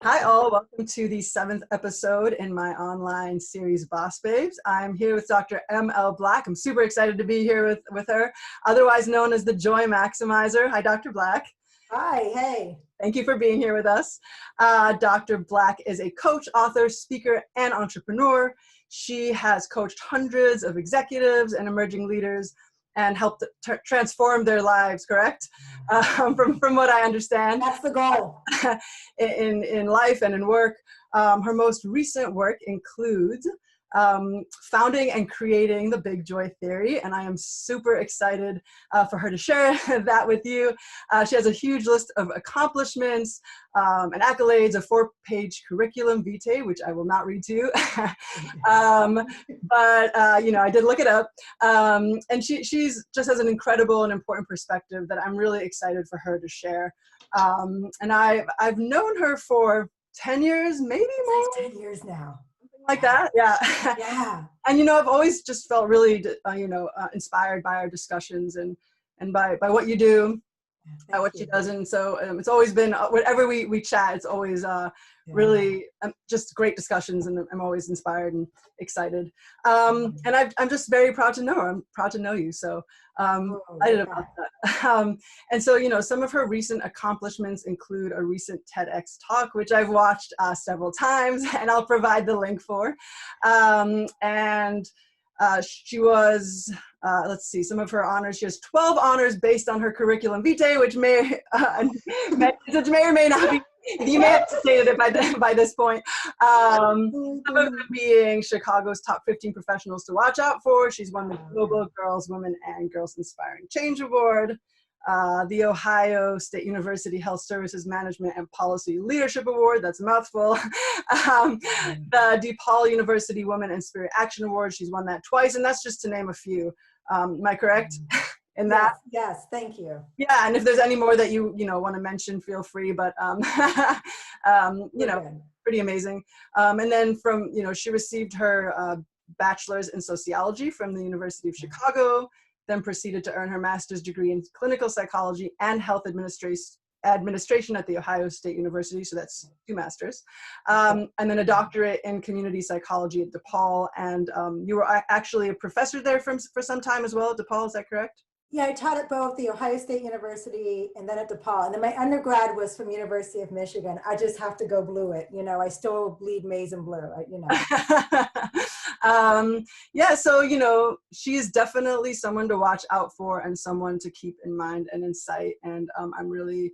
Hi all, welcome to the 7th episode in my online series Boss Babes. I'm here with Dr. MLBlack. I'm super excited to be here with her, otherwise known as the Joy Maximizer. Hi, Dr. Black. Hi, hey. Thank you for being here with us. Dr. Black is a coach, author, speaker, and entrepreneur. She has coached hundreds of executives and emerging leaders and helped transform their lives, correct? From what I understand. That's the goal. in life and in work. Her most recent work includes founding and creating the Big Joy Theory, and I am super excited for her to share that with you. She has a huge list of accomplishments and accolades, a 4-page curriculum vitae, which I will not read to you. But I did look it up, and she's just has an incredible and important perspective that I'm really excited for her to share. And I've known her for 10 years, maybe more. Like 10 years now. Like that, yeah. Yeah. And I've always just felt really inspired by our discussions and by what you do, by what she does. And so it's always been, whenever we chat, it's always really just great discussions, and I'm always inspired and excited. And I'm just very proud to know her. I'm proud to know you, so excited about that. And so some of her recent accomplishments include a recent TEDx talk, which I've watched several times, and I'll provide the link for. She was, let's see, some of her honors. She has 12 honors based on her curriculum vitae, which may or may not be. You may have stated it by this point. Some of them being Chicago's top 15 professionals to watch out for. She's won the Global Girls, Women, and Girls Inspiring Change Award, the Ohio State University Health Services Management and Policy Leadership Award. That's a mouthful. The DePaul University Women in Spirit Action Award. She's won that twice, and that's just to name a few. Am I correct? In that? Yes, thank you. Yeah, and if there's any more that you want to mention, feel free. But pretty amazing. And then she received her bachelor's in sociology from the University of Chicago, then proceeded to earn her master's degree in clinical psychology and health administration at the Ohio State University. So that's 2 masters. And then a doctorate in community psychology at DePaul. And you were actually a professor there for some time as well at DePaul. Is that correct? Yeah, I taught at both the Ohio State University and then at DePaul. And then my undergrad was from University of Michigan. I just have to go blue it. I still bleed maize and blue, Yeah, so, she is definitely someone to watch out for and someone to keep in mind and in sight. And I'm really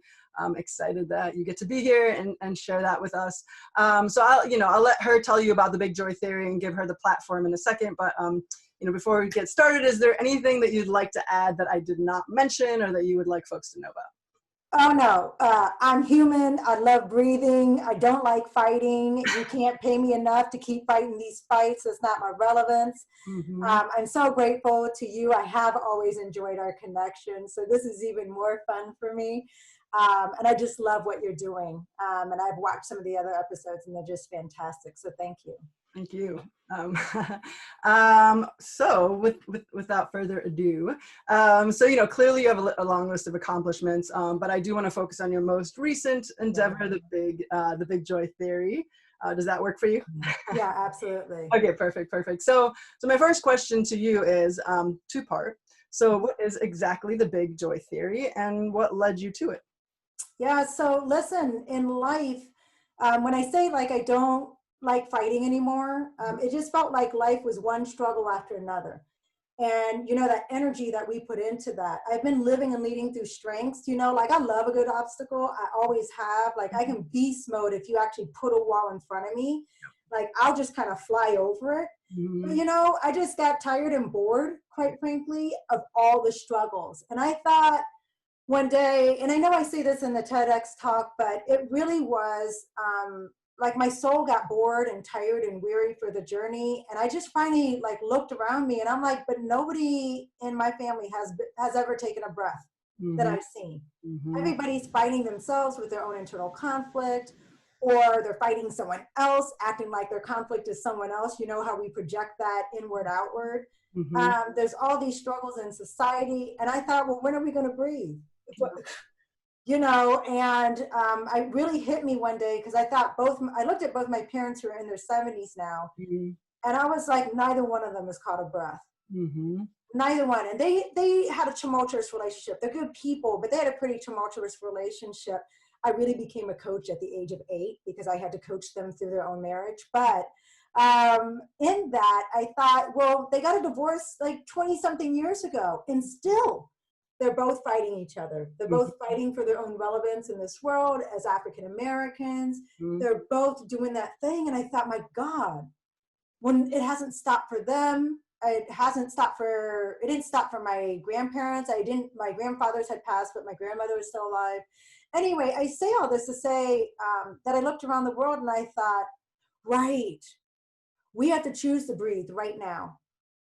excited that you get to be here and share that with us. So I'll let her tell you about the Big Joy Theory and give her the platform in a second. But before we get started, is there anything that you'd like to add that I did not mention or that you would like folks to know about? Oh, no. I'm human. I love breathing. I don't like fighting. You can't pay me enough to keep fighting these fights. It's not my relevance. I'm so grateful to you. I have always enjoyed our connection. So this is even more fun for me. And I just love what you're doing. And I've watched some of the other episodes, and they're just fantastic. So thank you. Thank you. So without further ado, clearly you have a long list of accomplishments, but I do want to focus on your most recent endeavor, the Big Joy Theory. Does that work for you? Yeah, absolutely. Okay, perfect. So my first question to you is 2-part. So what is exactly the Big Joy Theory, and what led you to it? Yeah, so listen, in life, when I say I don't like fighting anymore, it just felt like life was one struggle after another. And that energy that we put into that, I've been living and leading through strengths, I love a good obstacle. I always have. I can beast mode if you actually put a wall in front of me. I'll just kind of fly over it. But I just got tired and bored, quite frankly, of all the struggles. And I thought one day, and I know I say this in the TEDx talk, but it really was my soul got bored and tired and weary for the journey. And I just finally looked around me, and I'm like, but nobody in my family has ever taken a breath that I've seen. Everybody's fighting themselves with their own internal conflict, or they're fighting someone else, acting like their conflict is someone else. You know how we project that inward, outward. There's all these struggles in society. And I thought, well, when are we going to breathe? you know, and I really hit me one day because I thought I looked at both my parents who are in their 70s now, and I was like, neither one of them has caught a breath. Neither one. And they had a tumultuous relationship. They're good people, but they had a pretty tumultuous relationship. I really became a coach at the age of 8 because I had to coach them through their own marriage. But in that, I thought, well, they got a divorce like 20 something years ago, and still they're both fighting each other. They're both fighting for their own relevance in this world as African Americans. They're both doing that thing. And I thought, my God, when it hasn't stopped for them, it didn't stop for my grandparents. My grandfathers had passed, but my grandmother was still alive. Anyway, I say all this to say that I looked around the world and I thought, right, we have to choose to breathe right now.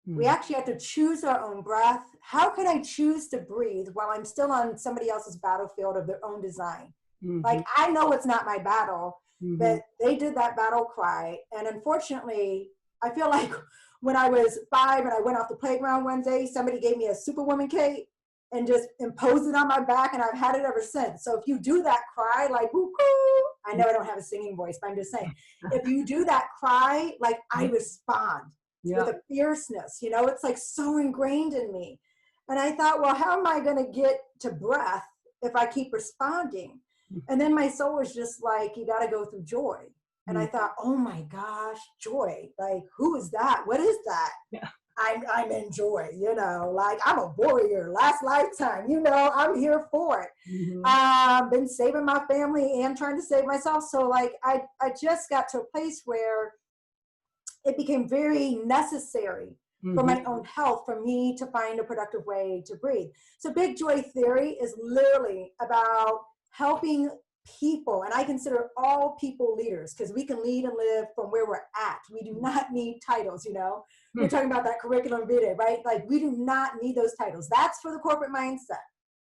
We actually have to choose our own breath. How can I choose to breathe while I'm still on somebody else's battlefield of their own design? Like, I know it's not my battle, but they did that battle cry. And unfortunately, I feel like when I was 5 and I went off the playground one day, somebody gave me a Superwoman cape and just imposed it on my back, and I've had it ever since. So if you do that cry, like, woo, I know I don't have a singing voice, but I'm just saying, if you do that cry, like, I respond with a fierceness, you know, it's like so ingrained in me. And I thought, well, how am I going to get to breath if I keep responding? And then my soul was just like, you got to go through joy. And I thought, oh my gosh, joy. Like, who is that? What is that? Yeah. I'm in joy, you know, like I'm a warrior, last lifetime, you know, I'm here for it. Been saving my family and trying to save myself. So like, I just got to a place where it became very necessary for my own health, for me to find a productive way to breathe. So big joy theory is literally about helping people, and I consider all people leaders because we can lead and live from where we're at. We do not need titles, you know. We're talking about that curriculum vitae, right? Like, we do not need those titles. That's for the corporate mindset.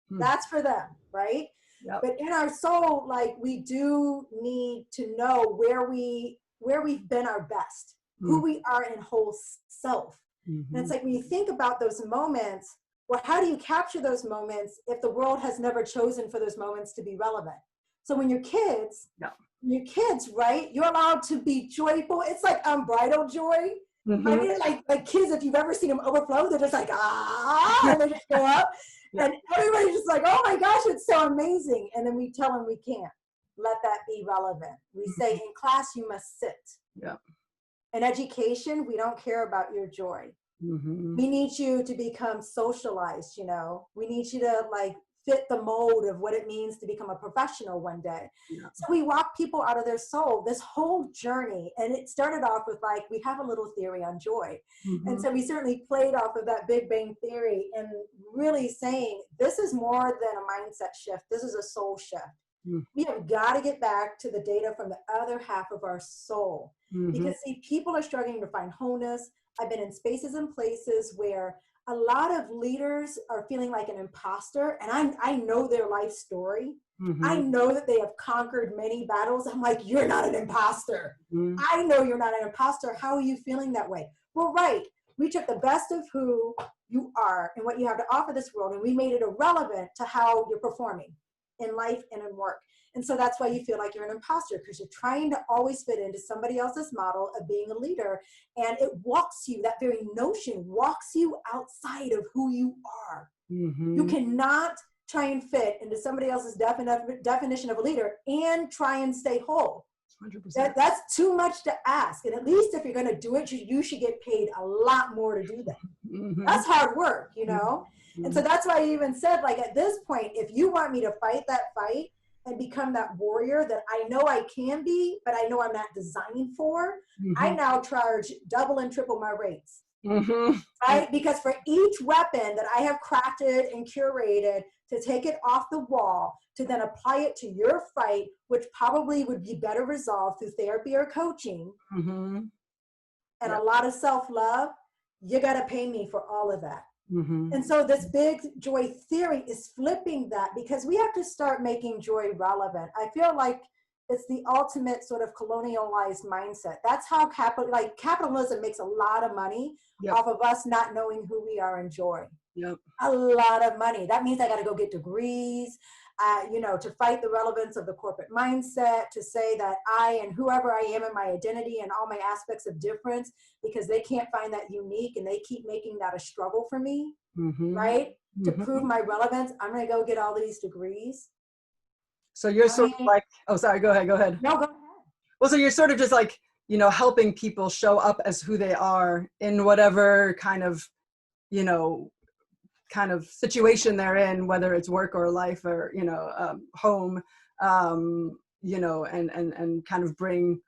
That's for them, right? But in our soul, like, we do need to know where we've been our best, who we are in whole self. And it's like, when you think about those moments, well, how do you capture those moments if the world has never chosen for those moments to be relevant? So when you're kids, right, you're allowed to be joyful. It's like unbridled joy. I mean, like kids, if you've ever seen them overflow, they're just like, ah, and they just go up. And everybody's just like, oh my gosh, it's so amazing. And then we tell them we can't let that be relevant. We say, in class, you must sit. In education, we don't care about your joy. We need you to become socialized, you know. We need you to like fit the mold of what it means to become a professional one day. So we walk people out of their soul, this whole journey. And it started off with like, we have a little theory on joy. And so we certainly played off of that Big Bang Theory and really saying, this is more than a mindset shift. This is a soul shift. We have got to get back to the data from the other half of our soul. Because see, people are struggling to find wholeness. I've been in spaces and places where a lot of leaders are feeling like an imposter, and I know their life story. I know that they have conquered many battles. I'm like, you're not an imposter. I know you're not an imposter. How are you feeling that way? Well, right. We took the best of who you are and what you have to offer this world, and we made it irrelevant to how you're performing in life and in work. And so that's why you feel like you're an imposter, because you're trying to always fit into somebody else's model of being a leader. And it walks you, that very notion walks you outside of who you are. You cannot try and fit into somebody else's definition of a leader and try and stay whole. 100%. That's too much to ask. And at least if you're going to do it, you should get paid a lot more to do that. That's hard work, you know? And so that's why I even said, like, at this point, if you want me to fight that fight and become that warrior that I know I can be, but I know I'm not designed for, I now charge double and triple my rates. Right? Because for each weapon that I have crafted and curated to take it off the wall, to then apply it to your fight, which probably would be better resolved through therapy or coaching, and a lot of self-love, you got to pay me for all of that. And so this big joy theory is flipping that, because we have to start making joy relevant. I feel like it's the ultimate sort of colonialized mindset. That's how capitalism makes a lot of money off of us not knowing who we are in joy. A lot of money. That means I got to go get degrees. you know, to fight the relevance of the corporate mindset, to say that I and whoever I am in my identity and all my aspects of difference, because they can't find that unique and they keep making that a struggle for me, right? To prove my relevance, I'm going to go get all these degrees. So you're sort of like, oh, sorry, go ahead. No, go ahead. Well, so you're sort of just like, you know, helping people show up as who they are in whatever kind of, you know, kind of situation they're in, whether it's work or life or, you know, home, you know, and kind of bring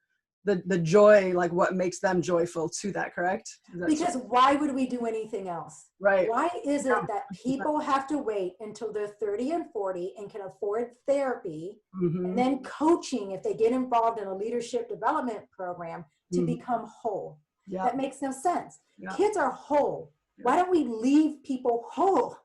the joy, like what makes them joyful to that, correct? Because why would we do anything else? Right. Why is it that people have to wait until they're 30 and 40 and can afford therapy and then coaching if they get involved in a leadership development program to become whole? That makes no sense. Kids are whole. Why don't we leave people whole?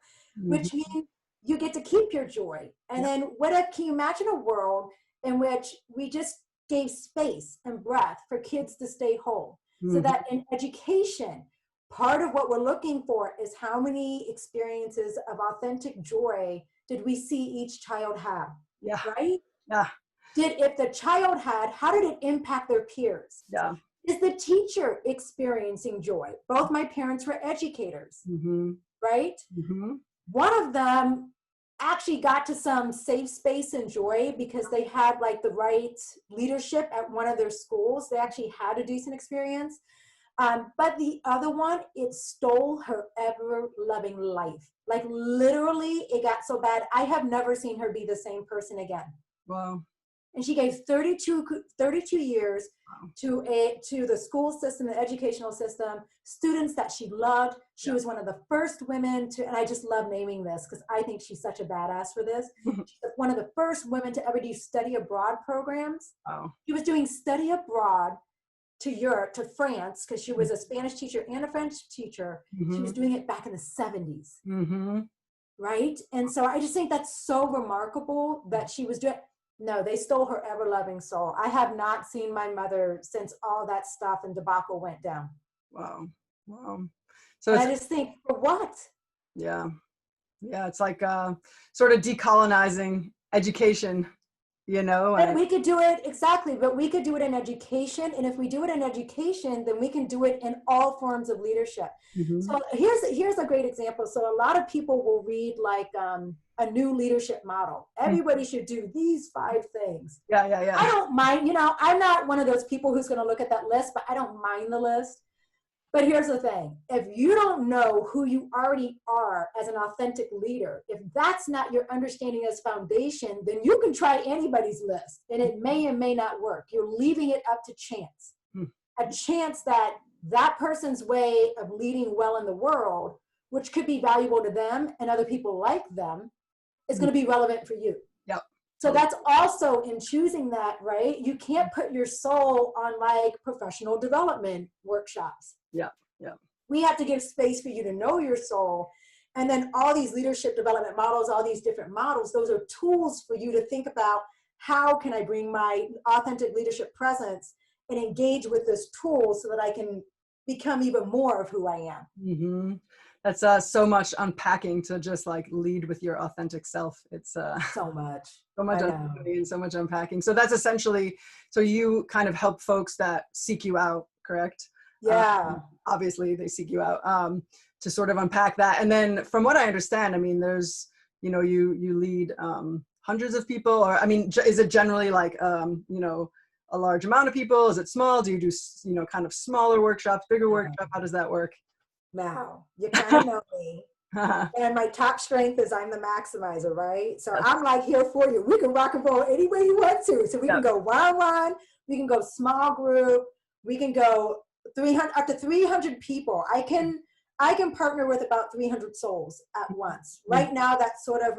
Which means you get to keep your joy. And then what if, can you imagine a world in which we just gave space and breath for kids to stay whole? So that in education, part of what we're looking for is how many experiences of authentic joy did we see each child have? Right? If the child had, how did it impact their peers? Is the teacher experiencing joy? Both my parents were educators, right? One of them actually got to some safe space and joy because they had like the right leadership at one of their schools. They actually had a decent experience. But the other one, it stole her ever-loving life. Like literally, it got so bad. I have never seen her be the same person again. Wow. And she gave 32 years to the school system, the educational system, students that she loved. She was one of the first women to, and I just love naming this because I think she's such a badass for this. She's one of the first women to ever do study abroad programs. She was doing study abroad to Europe, to France, because she was a Spanish teacher and a French teacher. She was doing it back in the 70s. Right? And so I just think that's so remarkable that she was doing. No, they stole her ever-loving soul. I have not seen my mother since all that stuff and debacle went down. Wow. So I just think, for what? Yeah, it's like sort of decolonizing education, you know. And we could do it, exactly, but we could do it in education. And if we do it in education, then we can do it in all forms of leadership. So here's a great example. So a lot of people will read like a new leadership model. Everybody should do these 5 things. I don't mind, you know, I'm not one of those people who's going to look at that list, but I don't mind the list. But here's the thing. If you don't know who you already are as an authentic leader, if that's not your understanding as foundation, then you can try anybody's list and it may and may not work. You're leaving it up to chance. A chance that that person's way of leading well in the world, which could be valuable to them and other people like them, is going to be relevant for you. So that's also in choosing that, right? You can't put your soul on like professional development workshops. We have to give space for you to know your soul. And then all these leadership development models, all these different models, those are tools for you to think about how can I bring my authentic leadership presence and engage with this tool so that I can become even more of who I am. That's so much unpacking to just like lead with your authentic self. It's so much and so much unpacking. So that's essentially, so you kind of help folks that seek you out, correct? Obviously they seek you out to sort of unpack that. And then from what I understand, I mean, there's, you know, you lead hundreds of people, or I mean, is it generally like, you know, a large amount of people? Is it small? Do you do, you know, kind of smaller workshops, bigger workshops? How does that work? Now, you kind of know me. And my top strength is I'm the maximizer, right? So I'm like here for you. We can rock and roll any way you want to. So we can go one-on-one, we can go small group, we can go 300 up to 300 people. I can partner with about 300 souls at once. Right now, that's sort of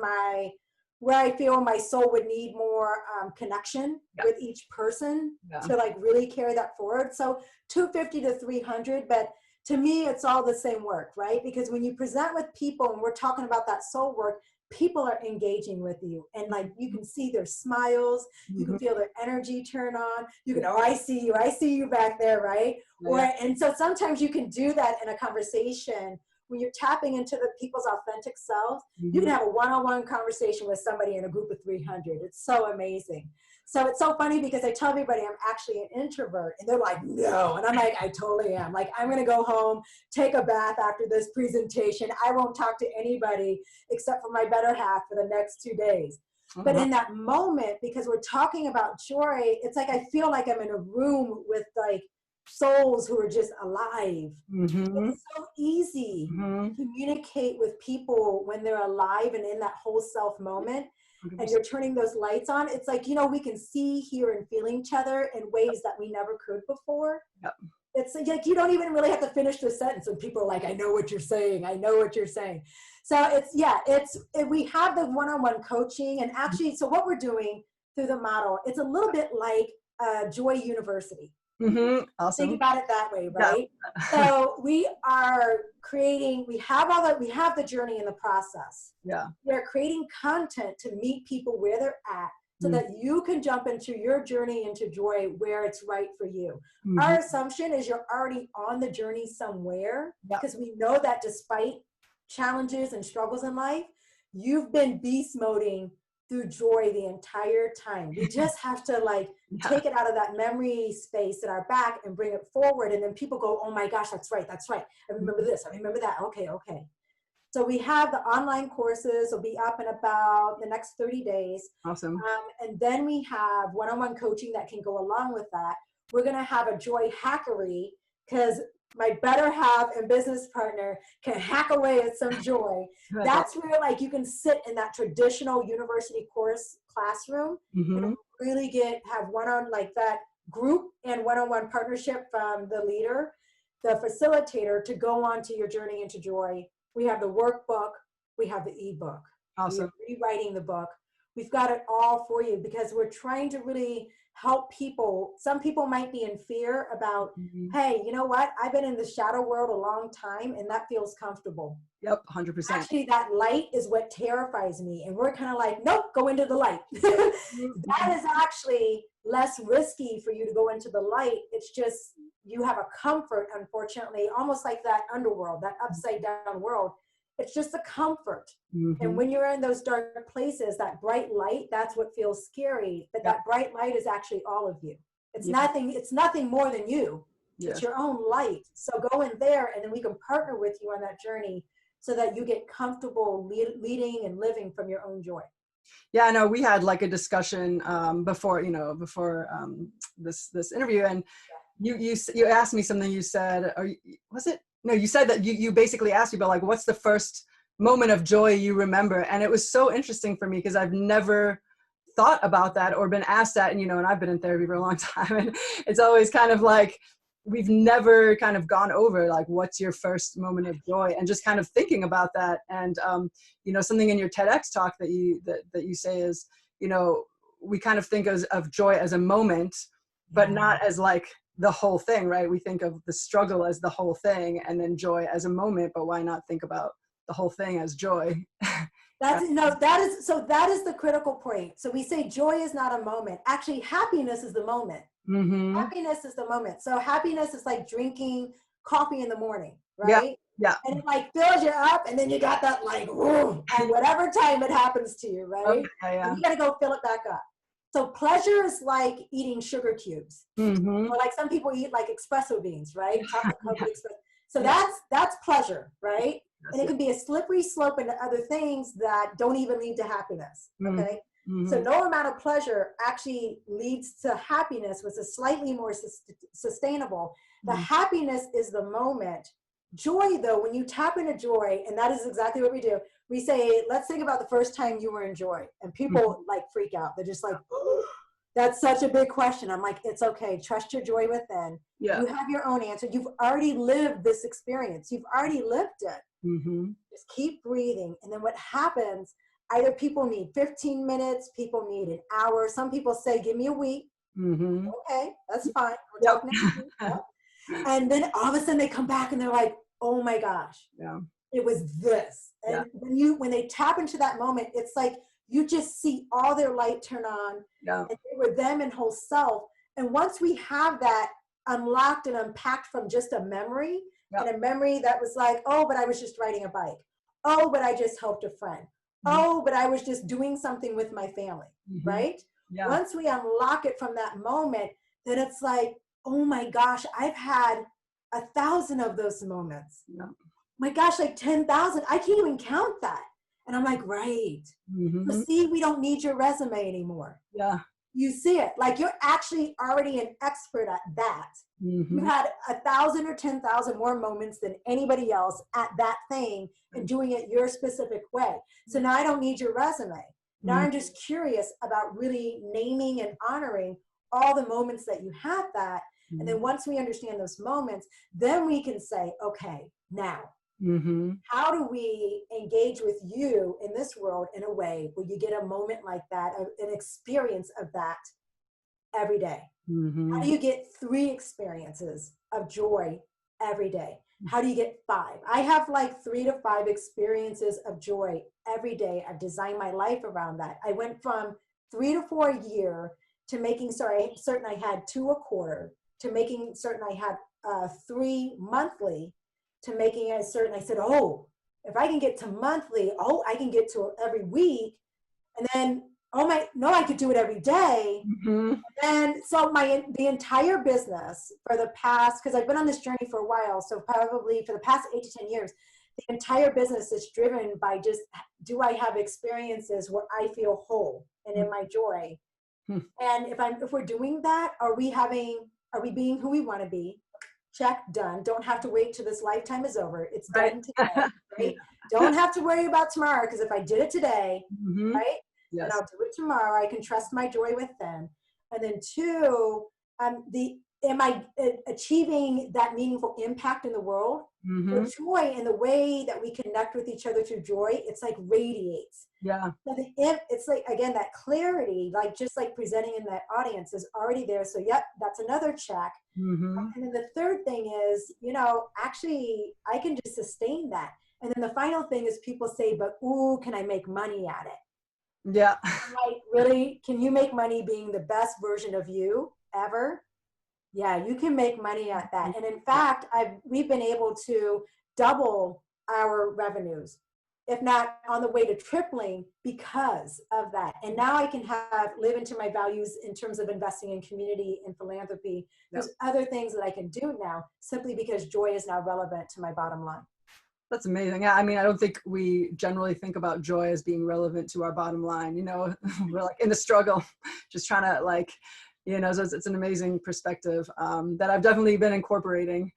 where I feel my soul would need more connection with each person to like really carry that forward. So 250 to 300, but to me, it's all the same work, right? Because when you present with people and we're talking about that soul work, people are engaging with you. And like, you can see their smiles, you can feel their energy turn on. You can, oh, I see you back there, right? And so sometimes you can do that in a conversation when you're tapping into the people's authentic selves, Mm-hmm. you can have a one-on-one conversation with somebody in a group of 300. It's so amazing. So it's so funny because I tell everybody I'm actually an introvert, and they're like, no. And I'm like, I totally am. Like, I'm going to go home, take a bath after this presentation. I won't talk to anybody except for my better half for the next 2 days. Uh-huh. But in that moment, because we're talking about joy, it's like I feel like I'm in a room with like souls who are just alive. Mm-hmm. It's so easy to communicate with people when they're alive and in that whole self moment. 100%. And you're turning those lights on. It's like, you know, we can see, hear, and feel each other in ways that we never could before. Yep. It's like you don't even really have to finish the sentence and people are like, I know what you're saying. I know what you're saying. So we have the one-on-one coaching, and actually, so what we're doing through the model, it's a little bit like Joy University. Mm-hmm. Awesome. Think about it that way, right? Yeah. So we are creating, we have the journey in the process. Yeah. We are creating content to meet people where they're at, so that you can jump into your journey into joy where it's right for you. Mm-hmm. Our assumption is you're already on the journey somewhere, because we know that despite challenges and struggles in life, you've been beast moding through joy the entire time. We just have to take it out of that memory space in our back and bring it forward. And then people go, oh my gosh, that's right. I remember this, I remember that. Okay. So we have the online courses will be up in about the next 30 days. Awesome. And then we have one-on-one coaching that can go along with that. We're going to have a joy hackery, because my better half and business partner can hack away at some joy. That's where you can sit in that traditional university course classroom and really have one-on that group and one-on-one partnership from the leader, the facilitator, to go on to your journey into joy. We have the workbook, we have the ebook. Awesome. We're rewriting the book. We've got it all for you, because we're trying to really help people. Some people might be in fear about, hey, you know what? I've been in the shadow world a long time and that feels comfortable. Yep, 100%. Actually, that light is what terrifies me. And we're kind of like, nope, go into the light. That is actually less risky for you to go into the light. It's just, you have a comfort, unfortunately, almost like that underworld, that upside down world. It's just a comfort. And when you're in those dark places, that bright light, that's what feels scary. But that bright light is actually all of you. It's nothing more than you. It's your own light. So go in there, and then we can partner with you on that journey so that you get comfortable leading and living from your own joy. Yeah, I know we had a discussion before this interview, and you asked me something. You said, you said that you basically asked people what's the first moment of joy you remember? And it was so interesting for me, because I've never thought about that or been asked that, and I've been in therapy for a long time, and it's always kind of we've never kind of gone over what's your first moment of joy, and just kind of thinking about that. And something in your TEDx talk that you say is, we kind of think of joy as a moment, but not as the whole thing, right? We think of the struggle as the whole thing, and then joy as a moment, but why not think about the whole thing as joy? That is the critical point. So we say joy is not a moment. Actually, happiness is the moment. Happiness is the moment. So happiness is like drinking coffee in the morning, right? Yeah. And it fills you up, and then you got that woo, at whatever time it happens to you, right? Okay, and you got to go fill it back up. So pleasure is like eating sugar cubes, or some people eat espresso beans, right? Chocolate covered espresso. So that's pleasure, right? And it can be a slippery slope into other things that don't even lead to happiness. Okay. So no amount of pleasure actually leads to happiness, which is slightly more sustainable. The happiness is the moment. Joy, though, when you tap into joy, and that is exactly what we do, we say, let's think about the first time you were in joy. And people freak out. They're just oh, that's such a big question. I'm like, it's okay. Trust your joy within. Yeah. You have your own answer. You've already lived this experience. You've already lived it. Just keep breathing. And then what happens, either people need 15 minutes, people need an hour. Some people say, give me a week. Okay, that's fine. We'll talk next week. And then all of a sudden they come back and they're like, oh my gosh, it was this. And when they tap into that moment, it's like you just see all their light turn on. And they were them in whole self. And once we have that unlocked and unpacked from just a memory, Yep. and a memory that was like, oh, but I was just riding a bike. Oh, but I just helped a friend. Oh, but I was just doing something with my family, right? Yeah. Once we unlock it from that moment, then it's like, oh my gosh, I've had 1,000 of those moments. Yeah. My gosh, like 10,000. I can't even count that. And I'm like, right. So see, we don't need your resume anymore. Yeah. You see it, like you're actually already an expert at that. You had 1,000 or 10,000 more moments than anybody else at that thing and doing it your specific way. So now I don't need your resume. Now I'm just curious about really naming and honoring all the moments that you had that. And then once we understand those moments, then we can say, okay, now, how do we engage with you in this world in a way where you get a moment like that, an experience of that every day? How do you get 3 experiences of joy every day? How do you get 5? I have like 3 to 5 experiences of joy every day. I've designed my life around that. I went from 3 to 4 a year to making certain I had 2 a quarter, to making certain I had 3 monthly, to making it certain I said, oh, if I can get to monthly, oh, I can get to every week. And then, oh my, no, I could do it every day. And so the entire business for the past, because I've been on this journey for a while, so probably for the past 8 to 10 years, the entire business is driven by just, do I have experiences where I feel whole and in my joy? And if we're doing that, are we being who we want to be? Check, done. Don't have to wait till this lifetime is over. It's done today, right? Don't have to worry about tomorrow, because if I did it today, right? Yes. And I'll do it tomorrow. I can trust my joy within. And then 2, am I achieving that meaningful impact in the world? The joy and the way that we connect with each other through joy, it's like radiates. Yeah. So it's like, again, that clarity, like just like presenting in that audience is already there. So yep, that's another check. And then the third thing is, actually I can just sustain that. And then the final thing is people say, but ooh, can I make money at it? Yeah. Like, really, can you make money being the best version of you ever? Yeah, you can make money at that. And in fact, we've been able to double our revenues, if not on the way to tripling, because of that. And now I can live into my values in terms of investing in community and philanthropy. There's other things that I can do now simply because joy is now relevant to my bottom line. That's amazing. Yeah, I mean, I don't think we generally think about joy as being relevant to our bottom line. We're like in the struggle, just trying to so it's an amazing perspective that I've definitely been incorporating.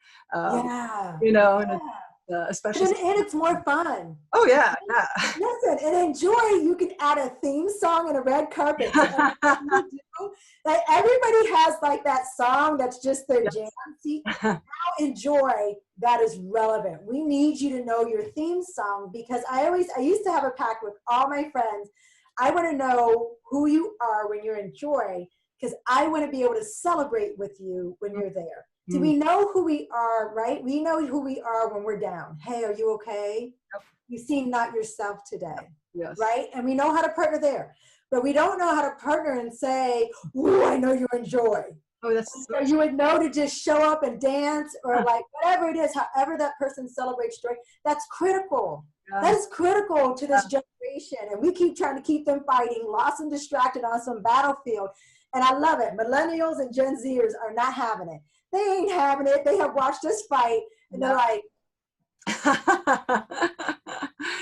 Especially. And it's more fun. Oh yeah, yeah. Listen, and enjoy. You can add a theme song and a red carpet. Like everybody has like that song that's just their jam. See, now enjoy that is relevant. We need you to know your theme song, because I used to have a pact with all my friends. I want to know who you are when you're in joy, because I want to be able to celebrate with you when you're there. Do we know who we are, right? We know who we are when we're down. Hey, are you okay? Yep. You seem not yourself today. Yes. Right? And we know how to partner there. But we don't know how to partner and say, ooh, I know you're in joy. Oh, that's so you would know to just show up and dance, or like whatever it is, however that person celebrates joy. That's critical. Yeah. That is critical to this generation. And we keep trying to keep them fighting, lost and distracted on some battlefield. And I love it. Millennials and Gen Zers are not having it. They ain't having it. They have watched us fight, and they're like,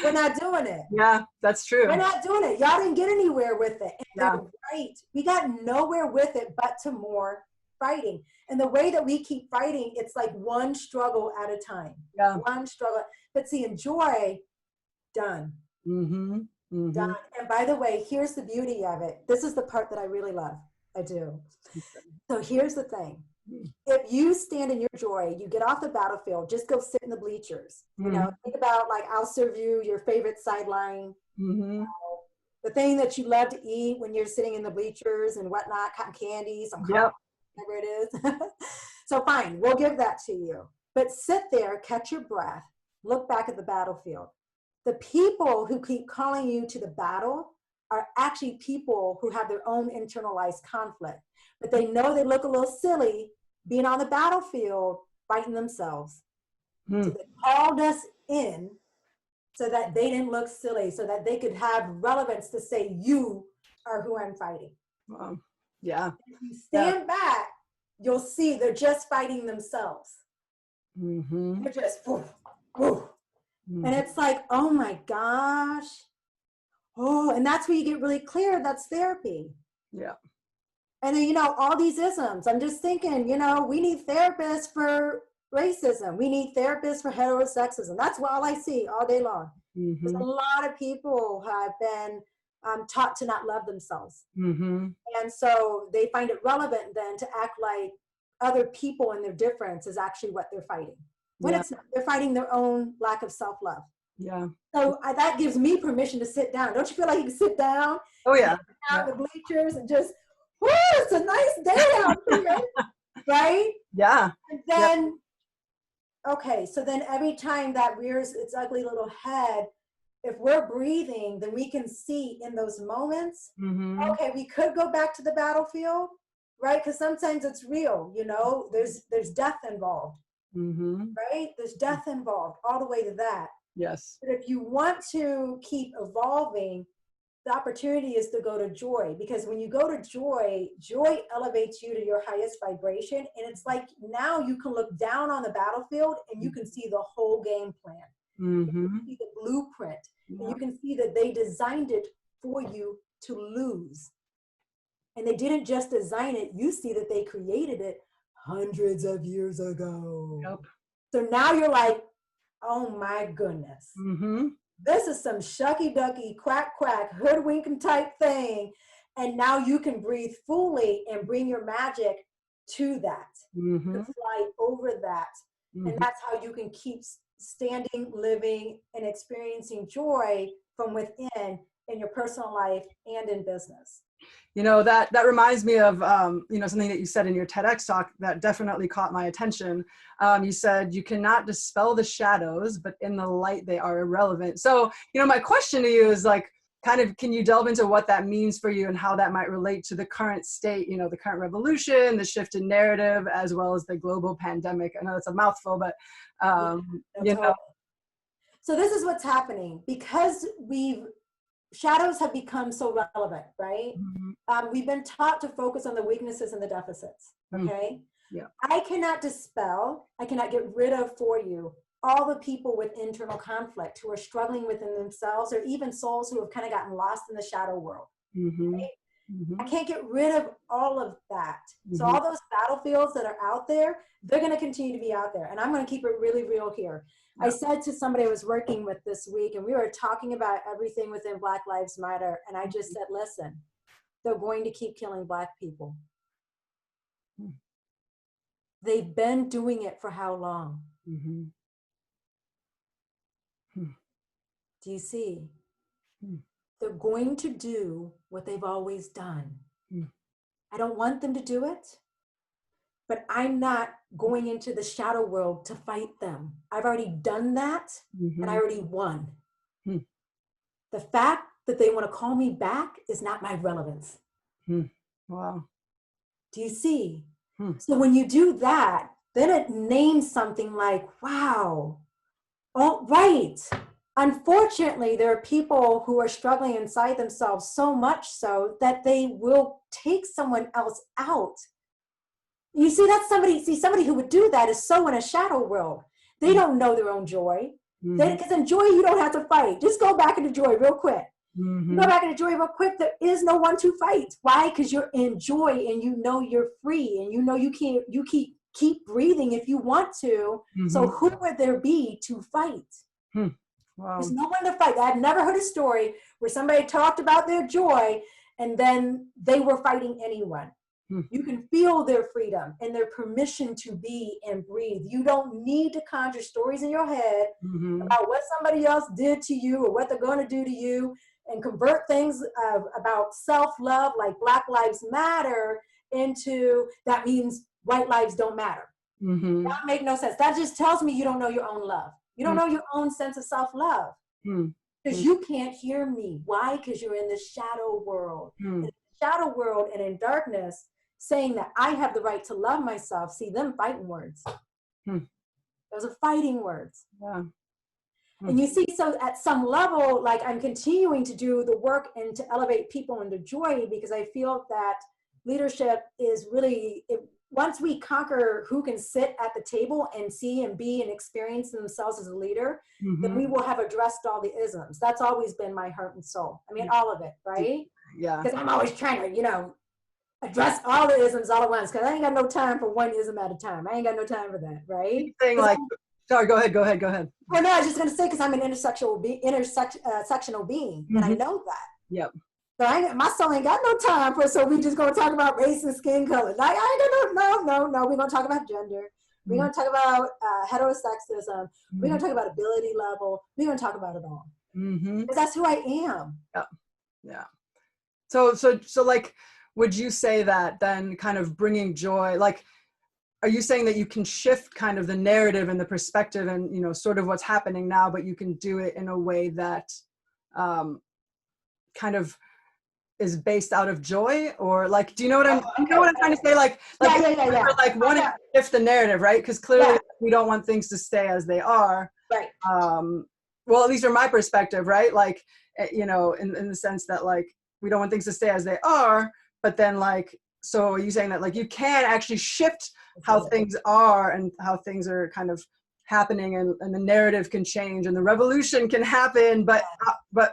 we're not doing it. Yeah, that's true. We're not doing it. Y'all didn't get anywhere with it. And they're right. We got nowhere with it but to more fighting. And the way that we keep fighting, it's like one struggle at a time. Yeah. One struggle. But see, enjoy, done. Done. And by the way, here's the beauty of it. This is the part that I really love. I do. So here's the thing. If you stand in your joy, you get off the battlefield, just go sit in the bleachers. Think about, like, I'll serve you your favorite sideline, the thing that you love to eat when you're sitting in the bleachers and whatnot, cotton candy, some coffee, whatever it is. So fine, we'll give that to you. But sit there, catch your breath, look back at the battlefield. The people who keep calling you to the battle are actually people who have their own internalized conflict. But they know they look a little silly being on the battlefield fighting themselves. Hmm. So they called us in so that they didn't look silly, so that they could have relevance to say, you are who I'm fighting. Yeah. If you Yeah. stand back, you'll see they're just fighting themselves. Mm-hmm. They're just, woof, woof. Mm-hmm. And it's like, oh my gosh. Oh, and that's where you get really clear. That's therapy. Yeah. And then, all these isms. I'm just thinking, we need therapists for racism. We need therapists for heterosexism. That's all I see all day long. Mm-hmm. There's a lot of people who have been taught to not love themselves. Mm-hmm. And so they find it relevant then to act like other people and their difference is actually what they're fighting. When Yeah. it's not, they're fighting their own lack of self-love. Yeah. So that gives me permission to sit down. Don't you feel like you can sit down? Oh yeah. Down the bleachers and just, whoo, it's a nice day out here, right? Yeah. And then, okay, so then every time that rears its ugly little head, if we're breathing, then we can see in those moments, Mm-hmm. okay, we could go back to the battlefield, right? Because sometimes it's real, there's death involved, Mm-hmm. right? There's death involved all the way to that. Yes. But if you want to keep evolving, the opportunity is to go to joy, because when you go to joy, joy elevates you to your highest vibration. And it's like now you can look down on the battlefield and you can see the whole game plan. Mm-hmm. You can see the blueprint, Yeah. and you can see that they designed it for you to lose. And they didn't just design it, you see that they created it hundreds of years ago. Yep. So now you're like, oh my goodness. Mm-hmm. This is some shucky ducky, quack quack, hoodwinking type thing. And now you can breathe fully and bring your magic to that, Mm-hmm. to fly over that. Mm-hmm. And that's how you can keep standing, living, and experiencing joy from within in your personal life and in business. That reminds me of, something that you said in your TEDx talk that definitely caught my attention. You said you cannot dispel the shadows, but in the light, they are irrelevant. So, my question to you is like, kind of, can you delve into what that means for you and how that might relate to the current state, the current revolution, the shift in narrative, as well as the global pandemic? I know it's a mouthful, but, So this is what's happening because shadows have become so relevant, right? Mm-hmm. We've been taught to focus on the weaknesses and the deficits, okay? Yeah. I cannot get rid of for you all the people with internal conflict who are struggling within themselves, or even souls who have kind of gotten lost in the shadow world. Mm-hmm. Right? Mm-hmm. I can't get rid of all of that. Mm-hmm. So all those battlefields that are out there, they're going to continue to be out there. And I'm going to keep it really real here. Yeah. I said to somebody I was working with this week, and we were talking about everything within Black Lives Matter. And I just said, listen, they're going to keep killing Black people. They've been doing it for how long? Mm-hmm. Do you see? They're going to do what they've always done. I don't want them to do it, but I'm not going into the shadow world to fight them. I've already done that, and I already won. The fact that they want to call me back is not my relevance. Wow. Do you see? So when you do that, then it names something like, wow, oh, right. Unfortunately, there are people who are struggling inside themselves so much so that they will take someone else out. You see, that's somebody who would do that is so in a shadow world. They don't know their own joy. Because in joy, you don't have to fight. Just go back into joy real quick. Go back into joy real quick. There is no one to fight. Why? Because you're in joy and you know you're free and you know you keep breathing if you want to. So who would there be to fight? Wow. There's no one to fight. I've never heard a story where somebody talked about their joy and then they were fighting anyone. You can feel their freedom and their permission to be and breathe. You don't need to conjure stories in your head about what somebody else did to you or what they're going to do to you, and convert things about self-love like Black Lives Matter into that means white lives don't matter. That make no sense. That just tells me you don't know your own love. You don't know your own sense of self-love. Because you can't hear me. Why? Because you're in the shadow world. In the shadow world and in darkness, saying that I have the right to love myself. See, them fighting words. Those are fighting words. Yeah. And you see, so at some level, like I'm continuing to do the work and to elevate people into joy, because I feel that leadership is really, once we conquer who can sit at the table and see and be and experience themselves as a leader, then we will have addressed all the isms. That's always been my heart and soul. I mean, all of it, right? Yeah. Because I'm always trying to, you know, address all the isms all at once, because I ain't got no time for one ism at a time. I ain't got no time for that, right? Saying like, sorry, go ahead. Well, no, I was just going to say, because I'm an intersectional being, and I know that. Yep. So my soul ain't got no time for, so we just going to talk about race and skin color. Like, I ain't got no. We're going to talk about gender. We're going to talk about heterosexism. We're going to talk about ability level. We're going to talk about it all. Because that's who I am. Yeah. Yeah. So like, would you say that then kind of bringing joy, like, are you saying that you can shift kind of the narrative and the perspective and, you know, sort of what's happening now, but you can do it in a way that kind of is based out of joy? Or like, do you know what I'm trying to say? Like wanting to shift the narrative, right? Because clearly we don't want things to stay as they are. Right. Well, at least from my perspective, right? Like, you know, in the sense that like, we don't want things to stay as they are, but then like, so are you saying that like you can actually shift how things are and how things are kind of happening, and the narrative can change and the revolution can happen, but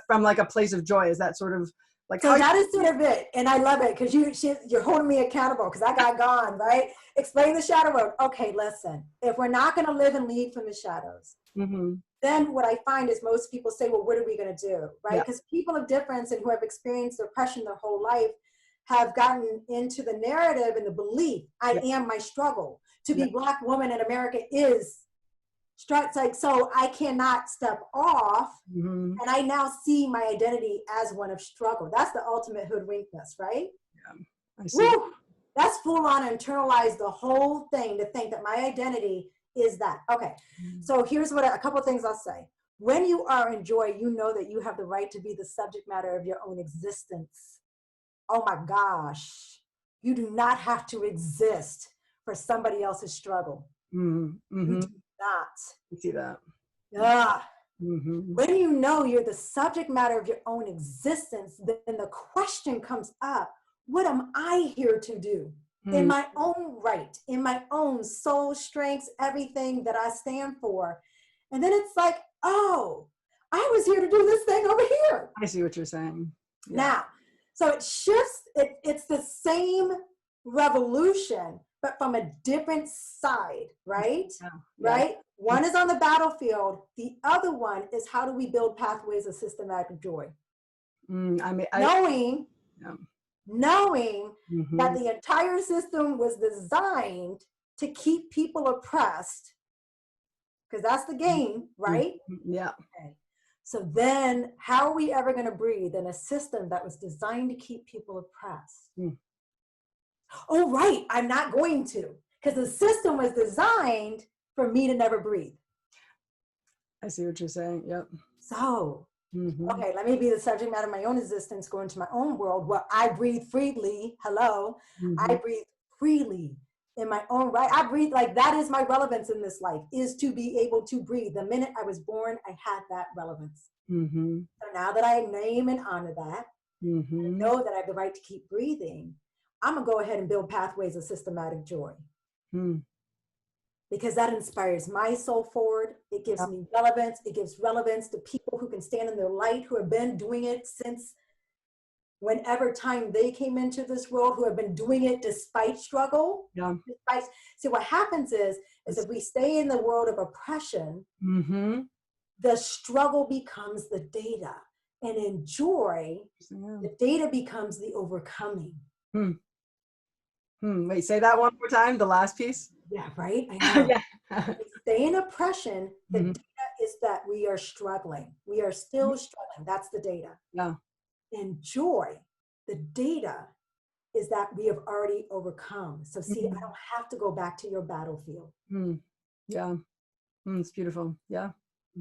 from like a place of joy? Is that sort of like, so that is sort of it, and I love it, because you're holding me accountable, because I got gone, right? Explain the shadow work. Okay, listen, if we're not going to live and lead from the shadows, then what I find is most people say, well, what are we going to do, right? Because people of difference and who have experienced oppression their whole life have gotten into the narrative and the belief, I am my struggle. To be Black woman in America is like, so I cannot step off, and I now see my identity as one of struggle. That's the ultimate hoodwinkness, right? Yeah, I see. Woo! That's full on internalize the whole thing, to think that my identity is that. Okay, so here's what a couple of things I'll say. When you are in joy, you know that you have the right to be the subject matter of your own existence. Oh my gosh, you do not have to exist for somebody else's struggle. You do not. I see that. Yeah. When you know you're the subject matter of your own existence, then the question comes up, what am I here to do? In my own right, in my own soul, strengths, everything that I stand for. And then it's like, oh, I was here to do this thing over here. I see what you're saying. Yeah. Now, so it shifts, it's the same revolution, but from a different side, right? Right? One is on the battlefield. The other one is, how do we build pathways of systematic joy? Knowing that the entire system was designed to keep people oppressed, because that's the game, right? Yeah. Okay. So then how are we ever going to breathe in a system that was designed to keep people oppressed? Oh, right. I'm not going to, because the system was designed for me to never breathe. I see what you're saying. Yep. So, okay, let me be the subject matter of my own existence, go into my own world where I breathe freely. Hello. I breathe freely in my own right. I breathe, like, that is my relevance in this life, is to be able to breathe. The minute I was born, I had that relevance. So now that I name and honor that, and know that I have the right to keep breathing, I'm gonna go ahead and build pathways of systematic joy. Because that inspires my soul forward. It gives me relevance. It gives relevance to people who can stand in their light, who have been doing it since whenever time they came into this world, who have been doing it despite struggle. See, what happens is if we stay in the world of oppression, the struggle becomes the data. And in joy, the data becomes the overcoming. Wait, say that one more time, the last piece. Yeah, right? I know. If we stay in oppression, the data is that we are struggling. We are still struggling. That's the data. In joy, the data is that we have already overcome. So see, I don't have to go back to your battlefield. It's beautiful. You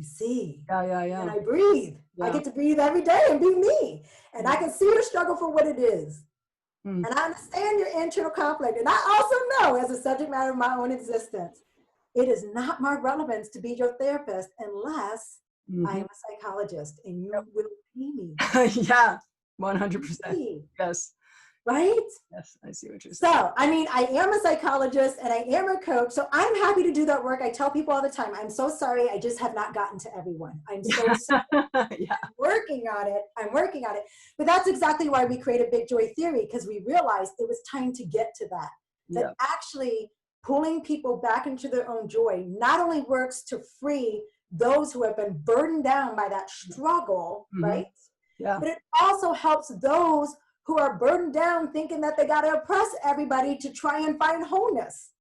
see? And I breathe. I get to breathe every day and be me. And I can see your struggle for what it is. And I understand your internal conflict. And I also know, as a subject matter of my own existence, it is not my relevance to be your therapist unless I am Mhm. a psychologist and you will pay me. Yeah, 100%. See, Yes. right? Yes, I see what you're saying. So, I mean, I am a psychologist and I am a coach, so I'm happy to do that work. I tell people all the time, I'm so sorry, I just have not gotten to everyone. I'm so sorry. Yeah. I'm working on it. I'm working on it. But that's exactly why we created Big Joy Theory, because we realized it was time to get to that. Yeah. That actually pulling people back into their own joy not only works to free those who have been burdened down by that struggle, Mhm. right? Yeah. But it also helps those who are burdened down thinking that they got to oppress everybody to try and find wholeness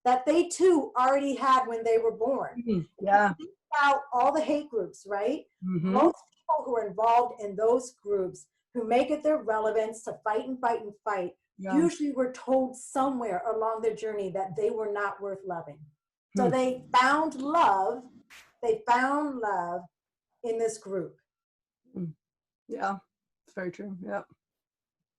that they too already had when they were born. Yeah. Think about all the hate groups, right? Mhm. Most people who are involved in those groups who make it their relevance to fight and fight and fight Yeah. usually were told somewhere along their journey that they were not worth loving. So Hmm. they found love. They found love in this group. Yeah, it's very true. Yeah.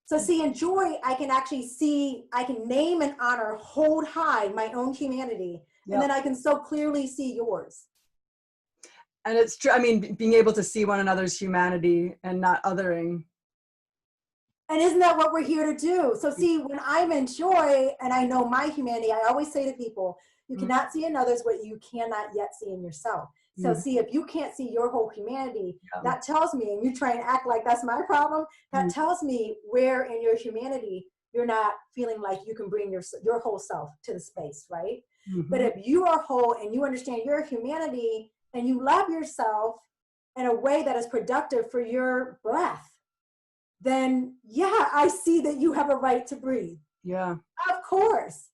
So see, in joy, I can actually see, I can name and honor, hold high my own humanity, Yeah. and then I can so clearly see yours. And it's true. I mean, being able to see one another's humanity and not othering. And isn't that what we're here to do? So see, when I'm in joy and I know my humanity, I always say to people, you cannot see in others what you cannot yet see in yourself. So see, if you can't see your whole humanity, that tells me, and you try and act like that's my problem, that tells me where in your humanity you're not feeling like you can bring your whole self to the space, right? But if you are whole and you understand your humanity and you love yourself in a way that is productive for your breath, then yeah, I see that you have a right to breathe. Yeah. Of course.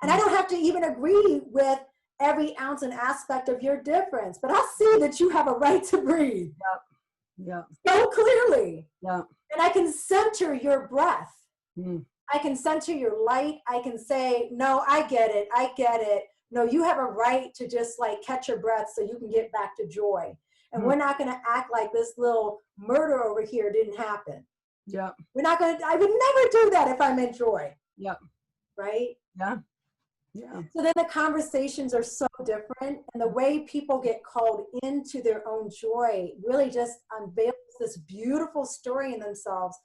And I don't have to even agree with every ounce and aspect of your difference, but I see that you have a right to breathe. Yeah. So clearly. Yeah. And I can center your breath. Mm. I can center your light. I can say, no, I get it. I get it. No, you have a right to just like catch your breath so you can get back to joy. And we're not going to act like this little murder over here didn't happen. Yeah. We're not going to, I would never do that if I'm in joy. Yeah. Right? Yeah. Yeah. So then the conversations are so different, and the way people get called into their own joy really just unveils this beautiful story in themselves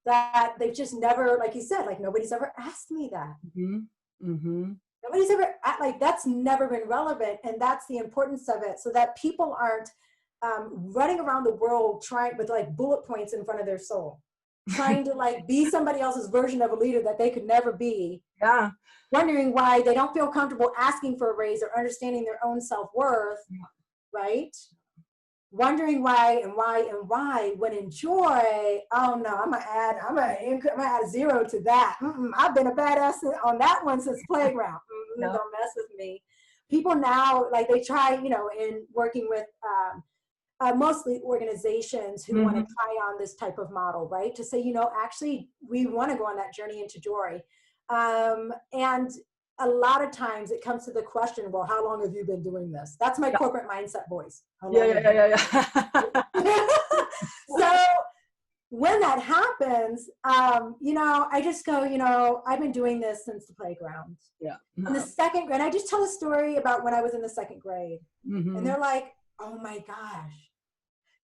that they've just never, like you said, like nobody's ever asked me that. Nobody's ever, like that's never been relevant, and that's the importance of it, so that people aren't running around the world trying with like bullet points in front of their soul, trying to like be somebody else's version of a leader that they could never be. Yeah. Wondering why they don't feel comfortable asking for a raise or understanding their own self-worth, right? Wondering why and why and why, when in joy, oh no, I'm gonna add a zero to that. I've been a badass on that one since playground. Don't mess with me. People now, like they try, you know, in working with mostly organizations who want to try on this type of model, right? To say, you know, actually, we want to go on that journey into joy. And a lot of times it comes to the question, well, how long have you been doing this? That's my corporate mindset voice. Yeah. So when that happens, you know, I just go, you know, I've been doing this since the playground. Yeah. In the second grade, I just tell a story about when I was in the second grade. And they're like, oh my gosh.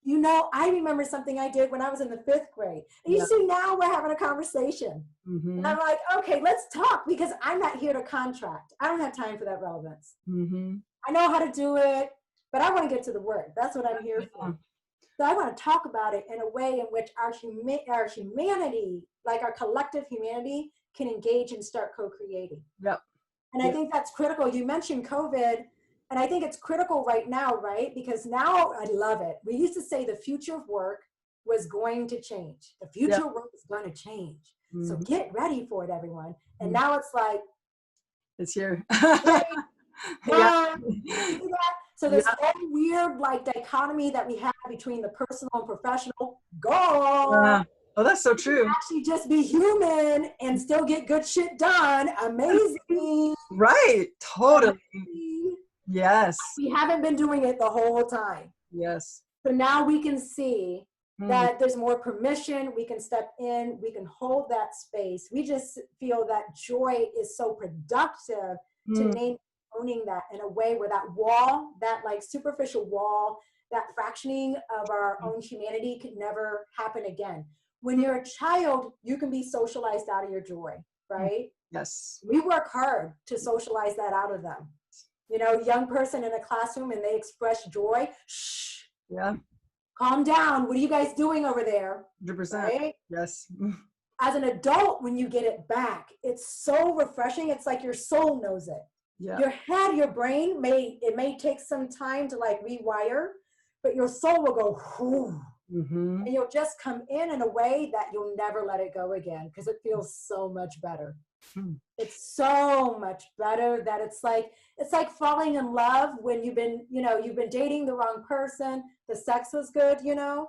You know, I remember something I did when I was in the fifth grade. And you see, now we're having a conversation. And I'm like, okay, let's talk, because I'm not here to contract. I don't have time for that relevance. I know how to do it, but I want to get to the work. That's what I'm here for. So I want to talk about it in a way in which our humanity, like our collective humanity, can engage and start co-creating. And I think that's critical. You mentioned COVID. And I think it's critical right now, right? Because now I love it. We used to say the future of work was going to change. The future of work is going to change. So get ready for it, everyone. And now it's like, it's here. So this whole weird like dichotomy that we have between the personal and professional, go. Oh, that's so true. Actually just be human and still get good shit done. Amazing. Right. Totally. Yes. We haven't been doing it the whole time. Yes. So now we can see that there's more permission. We can step in. We can hold that space. We just feel that joy is so productive to name owning that in a way where that wall, that like superficial wall, that fractioning of our own humanity could never happen again. When you're a child, you can be socialized out of your joy, right? Yes. We work hard to socialize that out of them. You know, young person in a classroom and they express joy. Shh. Yeah. Calm down. What are you guys doing over there? 100%. Right? Yes. As an adult, when you get it back, it's so refreshing. It's like your soul knows it. Yeah. Your head, your brain may take some time to like rewire, but your soul will go, whoo. Mm-hmm. And you'll just come in a way that you'll never let it go again because it feels so much better. It's so much better that it's like falling in love when you've been dating the wrong person. The sex was good, you know.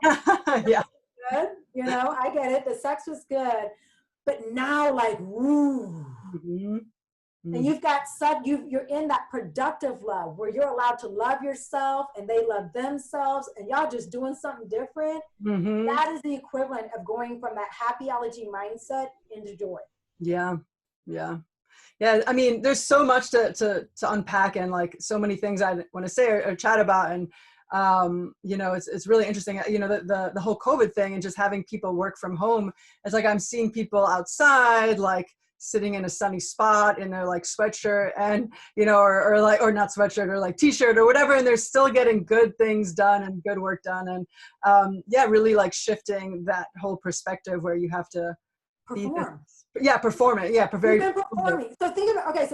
Yeah. Good, you know. I get it. The sex was good, but now like woo. Mm-hmm. And you've got you're in that productive love where you're allowed to love yourself and they love themselves and y'all just doing something different. Mm-hmm. That is the equivalent of going from that happyology mindset into joy. Yeah. Yeah. Yeah. I mean, there's so much to unpack and like so many things I want to say or chat about. And, you know, it's really interesting, you know, the whole COVID thing and just having people work from home. It's like, I'm seeing people outside, like sitting in a sunny spot in their like sweatshirt and, you know, or not sweatshirt or like t-shirt or whatever. And they're still getting good things done and good work done. And, yeah, really like shifting that whole perspective where you have to perform. Perform it. Yeah, very performing. So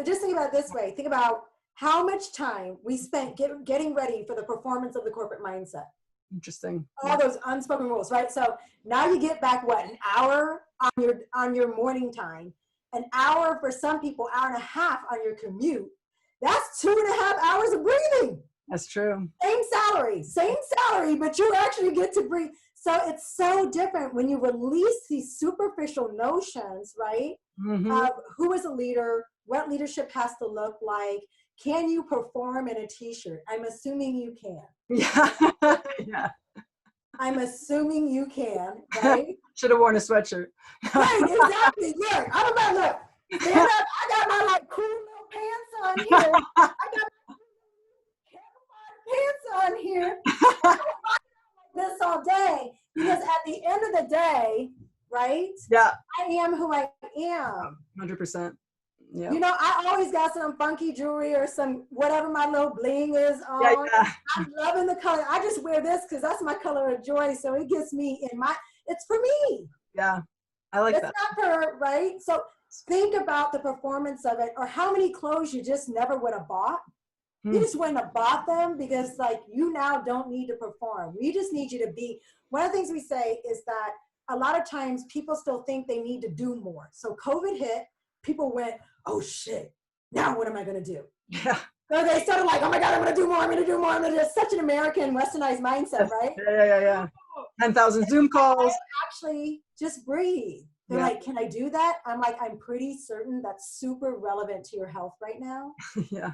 just think about it this way. Think about how much time we spent getting ready for the performance of the corporate mindset. Interesting. All those unspoken rules, right? So now you get back an hour on your morning time, an hour for some people, hour and a half on your commute. That's 2.5 hours of breathing. That's true. Same salary, but you actually get to breathe. So it's so different when you release these superficial notions, right? Mm-hmm. Of who is a leader, what leadership has to look like. Can you perform in a t-shirt? I'm assuming you can. Yeah. Yeah. I'm assuming you can, right? Should have worn a sweatshirt. Right, exactly. Look, I'm about to stand up. I got my like cool little pants on here. I got my pants on here. This all day because at the end of the day, right? Yeah. I am who I am. 100%. Yeah. You know, I always got some funky jewelry or some whatever my little bling is on. Yeah. I'm loving the color. I just wear this because that's my color of joy. So it gets me it's for me. Yeah. I like that. It's not for, right? So think about the performance of it or how many clothes you just never would have bought. You just wouldn't have bought them because like you now don't need to perform. We just need you to be. One of the things we say is that a lot of times people still think they need to do more. So COVID hit, people went, oh shit, now what am I going to do? Yeah. So they started like, oh my God, I'm going to do more. I'm going to do more. I'm going to do such an American westernized mindset, right? Yeah. 10,000 Zoom calls. Actually, just breathe. They're like, can I do that? I'm like, I'm pretty certain that's super relevant to your health right now. Yeah.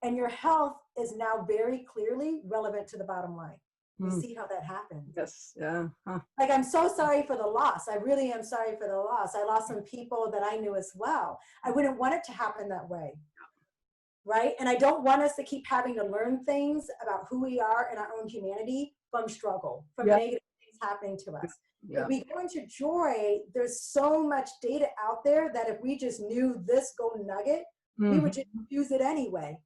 And your health is now very clearly relevant to the bottom line. You see how that happens. Yes. Yeah. Huh. Like, I'm so sorry for the loss. I really am sorry for the loss. I lost some people that I knew as well. I wouldn't want it to happen that way. Right? And I don't want us to keep having to learn things about who we are and our own humanity from struggle, from negative things happening to us. Yeah. If we go into joy, there's so much data out there that if we just knew this golden nugget, we would just use it anyway.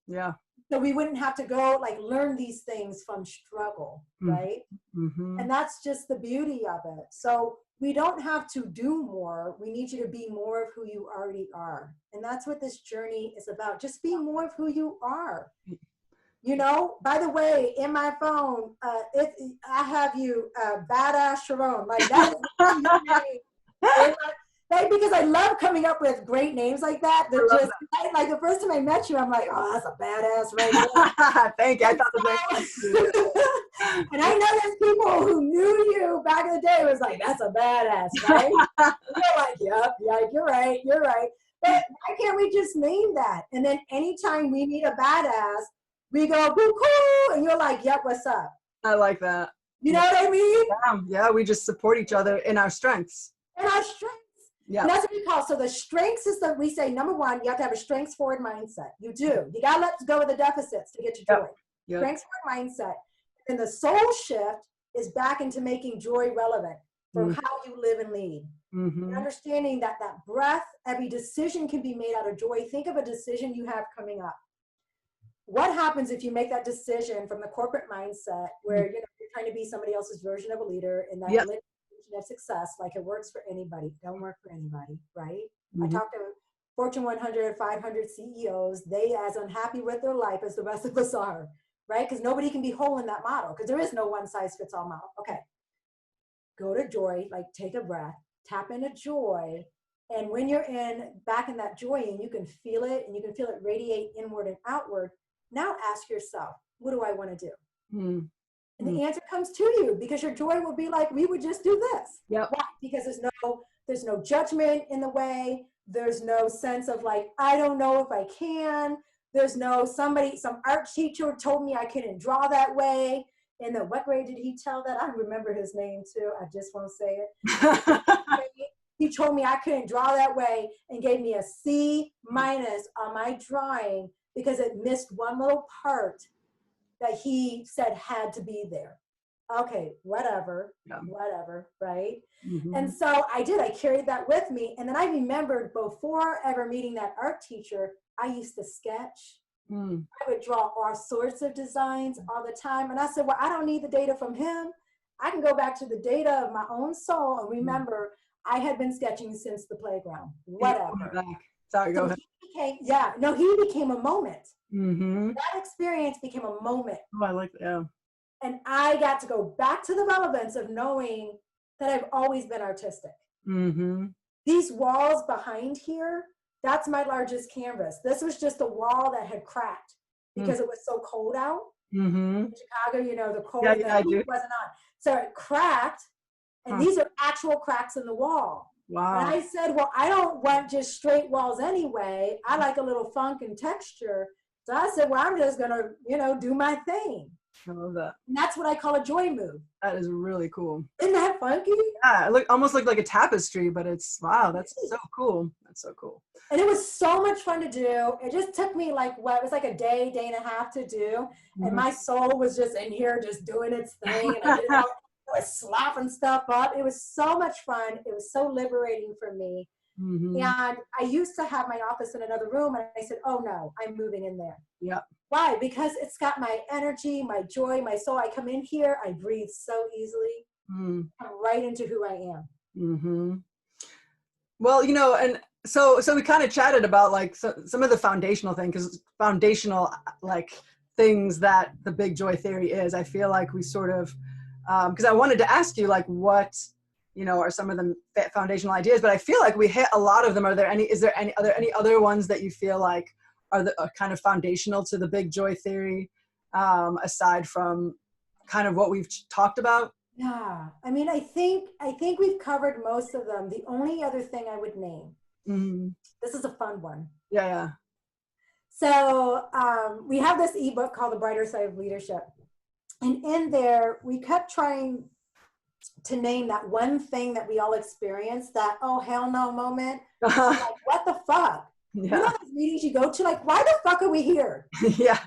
Yeah. So we wouldn't have to go like learn these things from struggle, right? And that's just the beauty of it. So we don't have to do more. We need you to be more of who you already are. And that's what this journey is about. Just be more of who you are. You know, by the way, in my phone, I have you Badass Sharon. Like that is your name. Like, because I love coming up with great names like that. Like the first time I met you, I'm like, oh, that's a badass right there. Thank you. I thought the same. And I know there's people who knew you back in the day was like, that's a badass, right? You're like, yep, you're right. But why can't we just name that? And then anytime we meet a badass, we go, boo, cool. And you're like, yep, what's up? I like that. You know what I mean? Yeah, we just support each other in our strengths. In our strengths. Yeah. And that's what we call, so the strengths is that we say, number one, you have to have a strengths forward mindset. You do. You got to let go of the deficits to get to joy. Yep. Strengths forward mindset. And the soul shift is back into making joy relevant for how you live and lead. And understanding that that breath, every decision can be made out of joy. Think of a decision you have coming up. What happens if you make that decision from the corporate mindset where you're trying to be somebody else's version of a leader and that version of success, like it works for anybody, don't work for anybody, right? I talk to Fortune 100, 500 CEOs, they as unhappy with their life as the rest of us are, right? Because nobody can be whole in that model because there is no one size fits all model. Okay, go to joy, like take a breath, tap into joy. And when you're back in that joy and you can feel it and you can feel it radiate inward and outward, now ask yourself, what do I want to do? And the answer comes to you because your joy will be like, we would just do this. Yep. Why? Because there's no judgment in the way. There's no sense of like, I don't know if I can. There's no some art teacher told me I couldn't draw that way. And then what grade did he tell that? I remember his name too. I just won't say it. He told me I couldn't draw that way and gave me a C- on my drawing because it missed one little part that he said had to be there. Okay, whatever, right? And so I carried that with me. And then I remembered before ever meeting that art teacher, I used to sketch. I would draw all sorts of designs all the time. And I said, well, I don't need the data from him. I can go back to the data of my own soul and remember I had been sketching since the playground, whatever. Sorry, go ahead. He became a moment. That experience became a moment. Oh, I like that. Yeah. And I got to go back to the relevance of knowing that I've always been artistic. These walls behind here, that's my largest canvas. This was just a wall that had cracked because it was so cold out. In Chicago, the cold the heat wasn't on. So it cracked, and these are actual cracks in the wall. Wow. And I said, well, I don't want just straight walls anyway. I like a little funk and texture. So I said, well, I'm just going to, do my thing. I love that. And that's what I call a joy move. That is really cool. Isn't that funky? Yeah, it almost looked like a tapestry, but wow, that's so cool. That's so cool. And it was so much fun to do. It just took me it was like a day and a half to do. And my soul was just in here just doing its thing. And I was slapping stuff up. It was so much fun. It was so liberating for me. And I used to have my office in another room, and I said, oh no, I'm moving in there. Yeah. Why? Because it's got my energy, my joy, my soul. I come in here, I breathe so easily. I'm right into who I am. Well, and so we kind of chatted about like some of the foundational things that the big joy theory is. I feel like we sort of, because I wanted to ask you like what, are some of the foundational ideas, but I feel like we hit a lot of them. Are there any other ones that you feel like are kind of foundational to the big joy theory, aside from kind of what we've talked about? Yeah, I mean, I think we've covered most of them. The only other thing I would name, this is a fun one. Yeah. So we have this ebook called The Brighter Side of Leadership. And in there, we kept trying to name that one thing that we all experience, that, oh, hell no moment. Like, what the fuck? Yeah. You know those meetings you go to, like, why the fuck are we here? Yeah.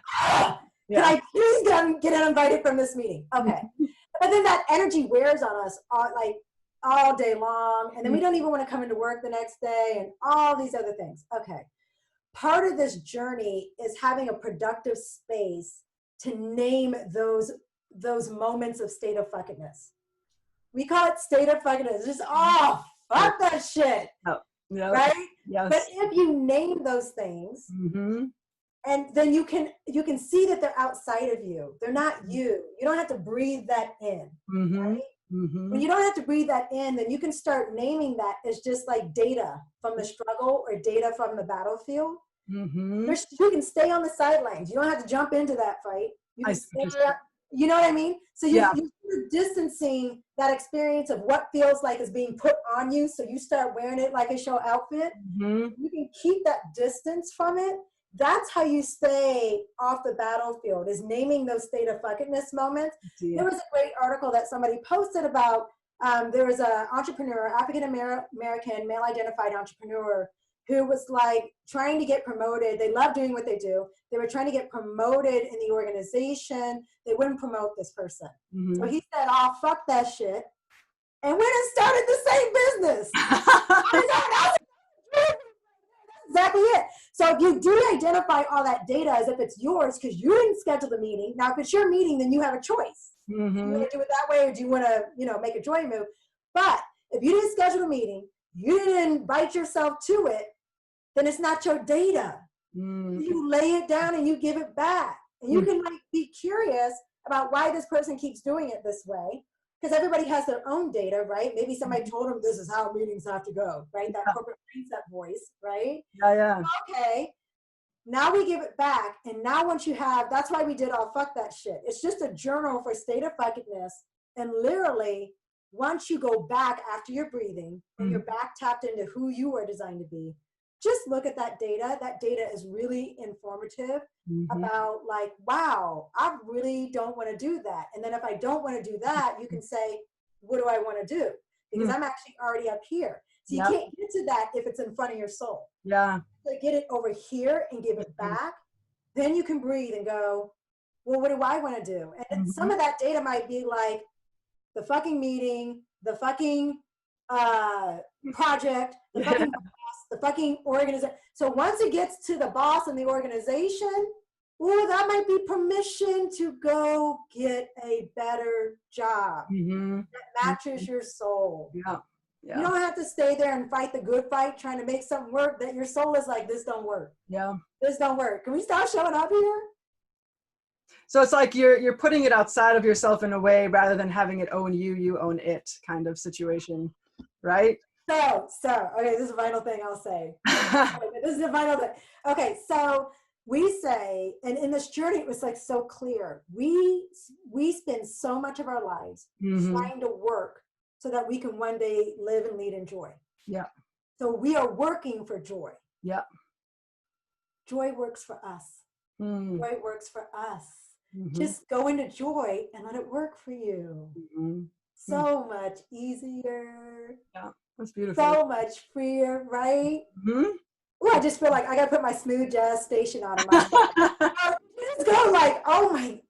Can I please get uninvited from this meeting? Okay. But then that energy wears on us all day long. And then we don't even want to come into work the next day and all these other things. Okay. Part of this journey is having a productive space to name those moments of state of fuckedness. We call it state of fuckedness. Just, fuck that shit. Oh, yeah. Right? Yes. But if you name those things, and then you can see that they're outside of you. They're not you. You don't have to breathe that in. Right? When you don't have to breathe that in, then you can start naming that as just like data from the struggle or data from the battlefield. You can stay on the sidelines. You don't have to jump into that fight. You can stay up, you know what I mean? So you're distancing that experience of what feels like is being put on you. So you start wearing it like a show outfit. You can keep that distance from it. That's how you stay off the battlefield, is naming those state of fuckedness moments. There was a great article that somebody posted about there was an entrepreneur, African-American, male-identified entrepreneur who was like trying to get promoted. They love doing what they do. They were trying to get promoted in the organization. They wouldn't promote this person. Mm-hmm. So he said, oh, fuck that shit. And went and started the same business. That's exactly it. So if you do identify all that data as if it's yours because you didn't schedule the meeting. Now, if it's your meeting, then you have a choice. Mm-hmm. You want to do it that way, or do you want to, make a joy move? But if you didn't schedule a meeting, you didn't invite yourself to it, then it's not your data. Mm-hmm. You lay it down and you give it back. And you can be curious about why this person keeps doing it this way. Because everybody has their own data, right? Maybe somebody told them this is how meetings have to go, right? That corporate mindset voice, right? Yeah. Okay. Now we give it back. And now once you have, that's why we did all fuck that shit. It's just a journal for state of fuckedness. And literally, once you go back after you're breathing and you're back tapped into who you were designed to be, just look at that data. That data is really informative about like, wow, I really don't want to do that. And then if I don't want to do that, you can say, what do I want to do? Because I'm actually already up here. So you can't get to that if it's in front of your soul. Yeah. So get it over here and give it back. Then you can breathe and go, well, what do I want to do? And some of that data might be like the fucking meeting, the fucking project, the fucking boss, the fucking organization. So once it gets to the boss and the organization, well, that might be permission to go get a better job that matches your soul. Yeah. You don't have to stay there and fight the good fight trying to make something work that your soul is like, this don't work. Yeah. This don't work. Can we stop showing up here? So it's like you're putting it outside of yourself in a way rather than having it own you, you own it kind of situation, right? So, okay, this is the final thing I'll say. This is the final thing. Okay, so we say, and in this journey, it was like so clear. We spend so much of our lives trying to work so that we can one day live and lead in joy. Yeah. So we are working for joy. Yeah. Joy works for us. Joy works for us. Just go into joy and let it work for you. So much easier. Yeah, that's beautiful. So much freer, right? Oh, I just feel like I got to put my smooth jazz station on. Just go like, oh my,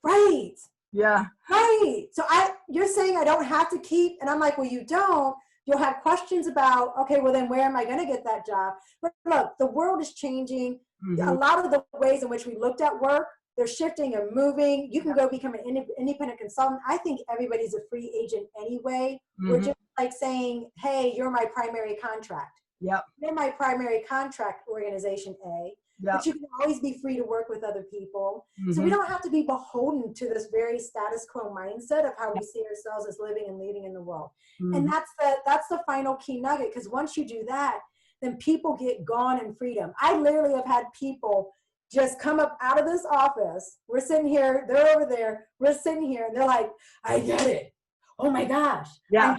right. Yeah. Right. So you're saying I don't have to keep, and I'm like, well, you don't. You'll have questions about, okay, well then where am I going to get that job? But look, the world is changing. A lot of the ways in which we looked at work, they're shifting and moving. You can go become an independent consultant. I think everybody's a free agent anyway. We're just like saying, hey, you're my primary contract. Yep. You're my primary contract, organization A. Yep. But you can always be free to work with other people. So we don't have to be beholden to this very status quo mindset of how we see ourselves as living and leading in the world. And that's the final key nugget, because once you do that, then people get gone in freedom. I literally have had people just come up out of this office. We're sitting here, they're over there, we're sitting here, and they're like, I get it. Oh my gosh. Yeah.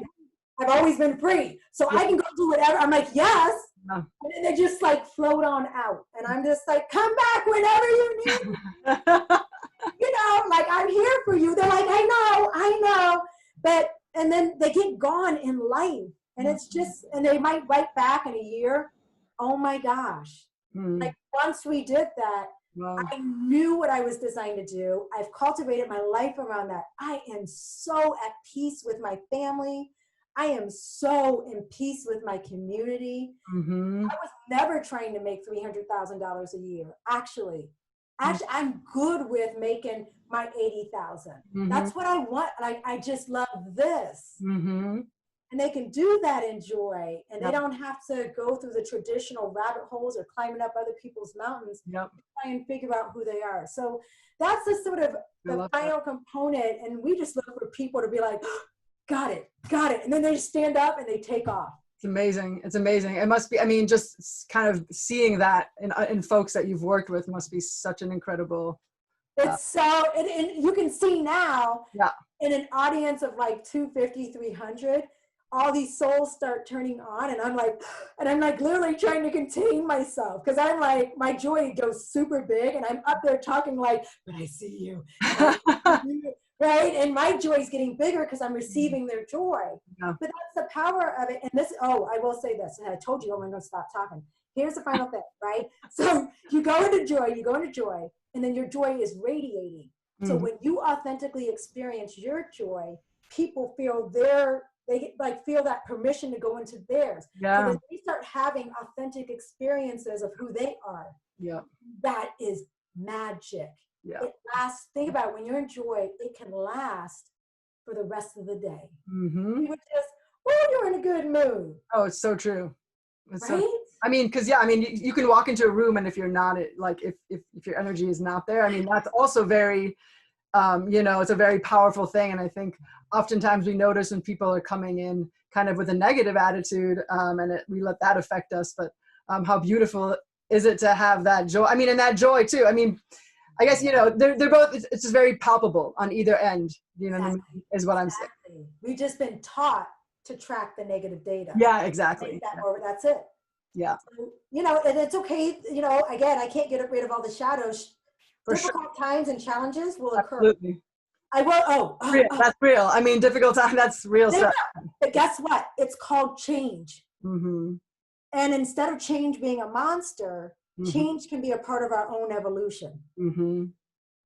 I've always been free. So I can go do whatever. I'm like, yes. And then they just like float on out. And I'm just like, come back whenever you need me. Like I'm here for you. They're like, I know. But, and then they get gone in life. And it's just, and they might write back in a year. Oh my gosh. Like once we did that, I knew what I was designed to do. I've cultivated my life around that. I am so at peace with my family. I am so in peace with my community. I was never trying to make $300,000 a year. Actually, I'm good with making my $80,000. That's what I want. And I just love this. And they can do that in joy, and they don't have to go through the traditional rabbit holes or climbing up other people's mountains to try and figure out who they are. So that's the sort of the final component. And we just look for people to be like, got it. And then they just stand up and they take off. It's amazing. It's amazing. It must be, I mean, just kind of seeing that in folks that you've worked with must be such an incredible. It's so, and you can see now in an audience of like 250, 300, all these souls start turning on, and I'm like literally trying to contain myself, because I'm like, my joy goes super big, and I'm up there talking like, but I see you. right? And my joy is getting bigger because I'm receiving their joy. Yeah. But that's the power of it. And this, oh, I will say this, and I told you I'm going to stop talking. Here's the final thing, right? So you go into joy, and then your joy is radiating. So when you authentically experience your joy, people feel they like feel that permission to go into theirs. Yeah. So they start having authentic experiences of who they are. Yeah. That is magic. Yeah. It lasts, think about it, when you're in joy, it can last for the rest of the day. You would just, oh, you're in a good mood. Oh, it's so true. It's right? So, I mean, because yeah, I mean, you can walk into a room, and if you're not, like, if your energy is not there, I mean, that's also very, you know, it's a very powerful thing. And I think oftentimes we notice when people are coming in kind of with a negative attitude, and we let that affect us. But how beautiful is it to have that joy? I mean, and that joy too. I mean, I guess, you know, they're both, it's just very palpable on either end, you know, what I mean, is what I'm saying. We've just been taught to track the negative data. Yeah, exactly. That's it. Yeah. So, you know, and it's okay. You know, again, I can't get rid of all the shadows. For Difficult times and challenges will occur. Absolutely. I will. That's real. I mean, difficult time. That's real stuff. But guess what? It's called change. And instead of change being a monster, change can be a part of our own evolution.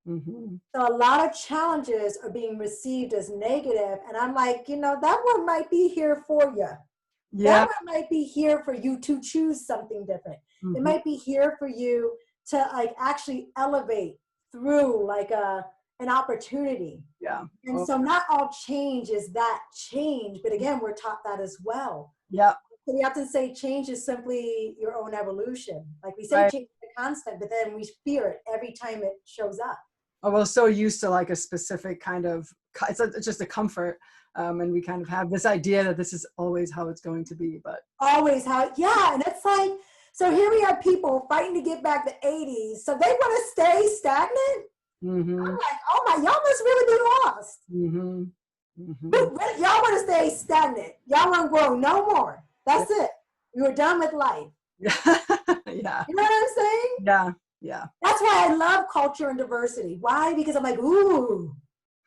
So a lot of challenges are being received as negative, and I'm like, you know, that one might be here for you. That one might be here for you to choose something different. It might be here for you to like actually elevate through like an opportunity. Yeah. And so not all change is that change, but again, we're taught that as well. Yeah. So we often say change is simply your own evolution. Like we say change is constant, but then we fear it every time it shows up. Oh, we're so used to like a specific kind of, it's just a comfort. And we kind of have this idea that this is always how it's going to be, but. Always how, yeah. And it's like, so here we have people fighting to get back the 80s. So they want to stay stagnant. I'm like, oh my, y'all must really be lost. Y'all want to stay stagnant. Y'all want to grow no more. That's it. You were done with life. Yeah. You know what I'm saying? Yeah. Yeah. That's why I love culture and diversity. Why? Because I'm like, ooh,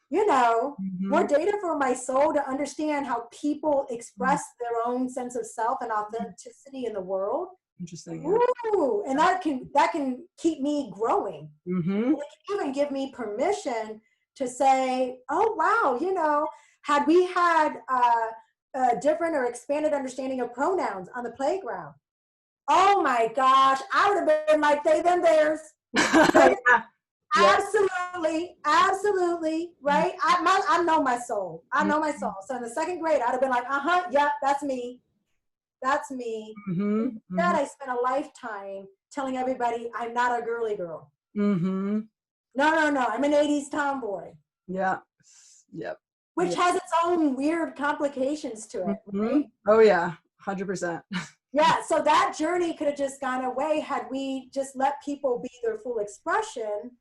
you know, more data for my soul to understand how people express their own sense of self and authenticity in the world. Interesting. Ooh, and that can keep me growing. It can even give me permission to say, oh wow, you know, had we had a different or expanded understanding of pronouns on the playground, oh my gosh, I would have been like they, them, theirs. Absolutely, right? I know my soul. I know my soul. So in the second grade, I'd have been like, yeah, that's me. That's me. Instead, I spent a lifetime telling everybody I'm not a girly girl. No, I'm an 80s tomboy. Yeah. Yep. Which has its own weird complications to it. Right? Oh yeah, 100%. Yeah, so that journey could have just gone away had we just let people be their full expression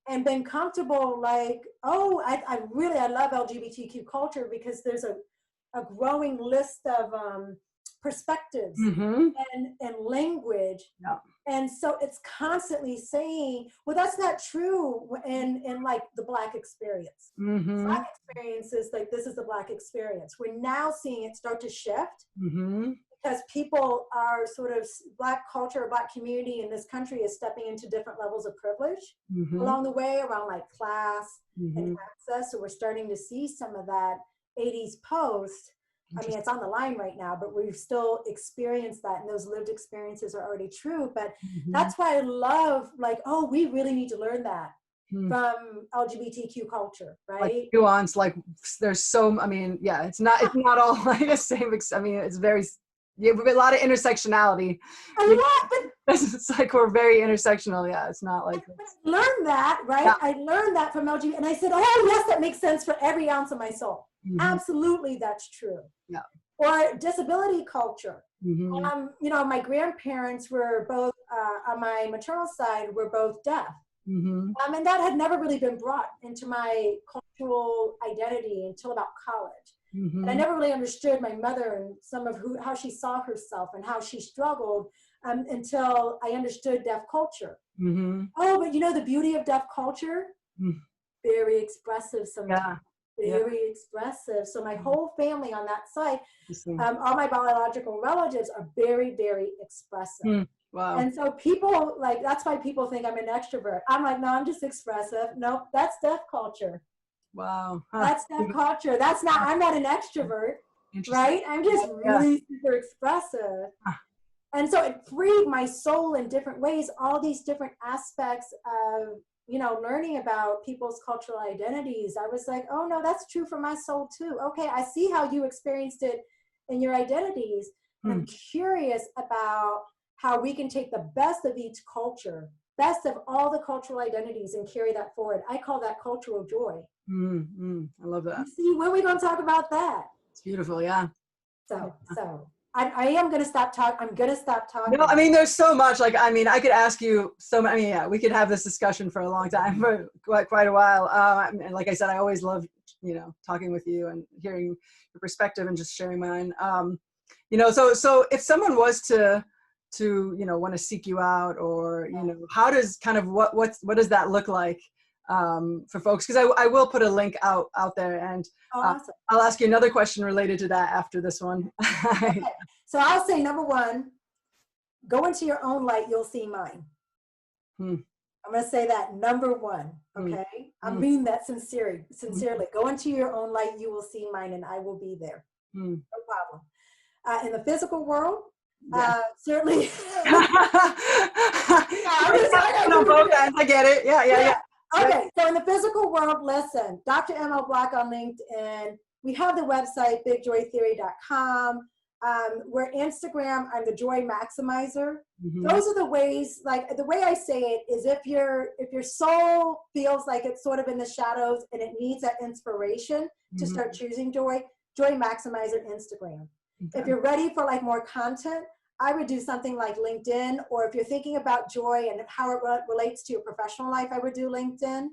and been comfortable. Like, oh, I love LGBTQ culture because there's a growing list of perspectives and language. Yeah. And so it's constantly saying, well, that's not true in like the Black experience. Black experience is like, this is the Black experience. We're now seeing it start to shift because people are sort of, Black culture, Black community in this country is stepping into different levels of privilege along the way around like class and access. So we're starting to see some of that 80s post. I mean, it's on the line right now, but we've still experienced that, and those lived experiences are already true. But that's why I love, like, oh, we really need to learn that from LGBTQ culture, right? Like nuance, like there's so, I mean, yeah, it's not all like the same. I mean, it's very, yeah, a lot of intersectionality. A lot, but it's like we're very intersectional. Yeah, it's not like. Learn that, right? Yeah. I learned that from LGBT, and I said, oh yes, that makes sense for every ounce of my soul. Absolutely, that's true. Yeah. Or disability culture. You know, my grandparents were both on my maternal side were both deaf, and that had never really been brought into my cultural identity until about college. And I never really understood my mother and some of how she saw herself and how she struggled until I understood deaf culture. Oh, but you know the beauty of deaf culture? very expressive sometimes. Yeah. Very expressive. So my whole family on that side, Interesting. all my biological relatives are very, very expressive. Wow. And so people like, that's why people think I'm an extrovert. I'm like, no, I'm just expressive. Nope, that's deaf culture. Wow. Huh. That's deaf culture. That's not, I'm not an extrovert, right? I'm just really super expressive. Huh. And so it freed my soul in different ways, all these different aspects of, you know, learning about people's cultural identities. I was like, oh no, that's true for my soul too. Okay, I see how you experienced it in your identities. And I'm curious about how we can take the best of each culture, best of all the cultural identities, and carry that forward. I call that cultural joy. I love that. You see, when are we going to talk about that? It's beautiful. Yeah. So I am going to stop talking. I'm going to stop talking. No, I mean, there's so much. Like, I mean, I could ask you so many. I mean, yeah, we could have this discussion for a long time, for quite a while. And like I said, I always love, you know, talking with you and hearing your perspective and just sharing mine. You know, so if someone was to you know, want to seek you out, or you know, how does kind of what does that look like for folks? Because I will put a link out there, and awesome. I'll ask you another question related to that after this one. Okay. So I'll say, number one, go into your own light, you'll see mine. I'm going to say that, number one, okay? I mean that sincerely. Go into your own light, you will see mine, and I will be there. No problem. In the physical world, certainly. I get it. Yeah. Okay, so in the physical world, listen, Dr. MLBlack on LinkedIn. We have the website, bigjoytheory.com. We're Instagram, I'm the Joy Maximizer. Those are the ways, like the way I say it is, if your soul feels like it's sort of in the shadows and it needs that inspiration to start choosing joy, Joy Maximizer Instagram. If you're ready for like more content, I would do something like LinkedIn, or if you're thinking about joy and how it relates to your professional life, I would do LinkedIn.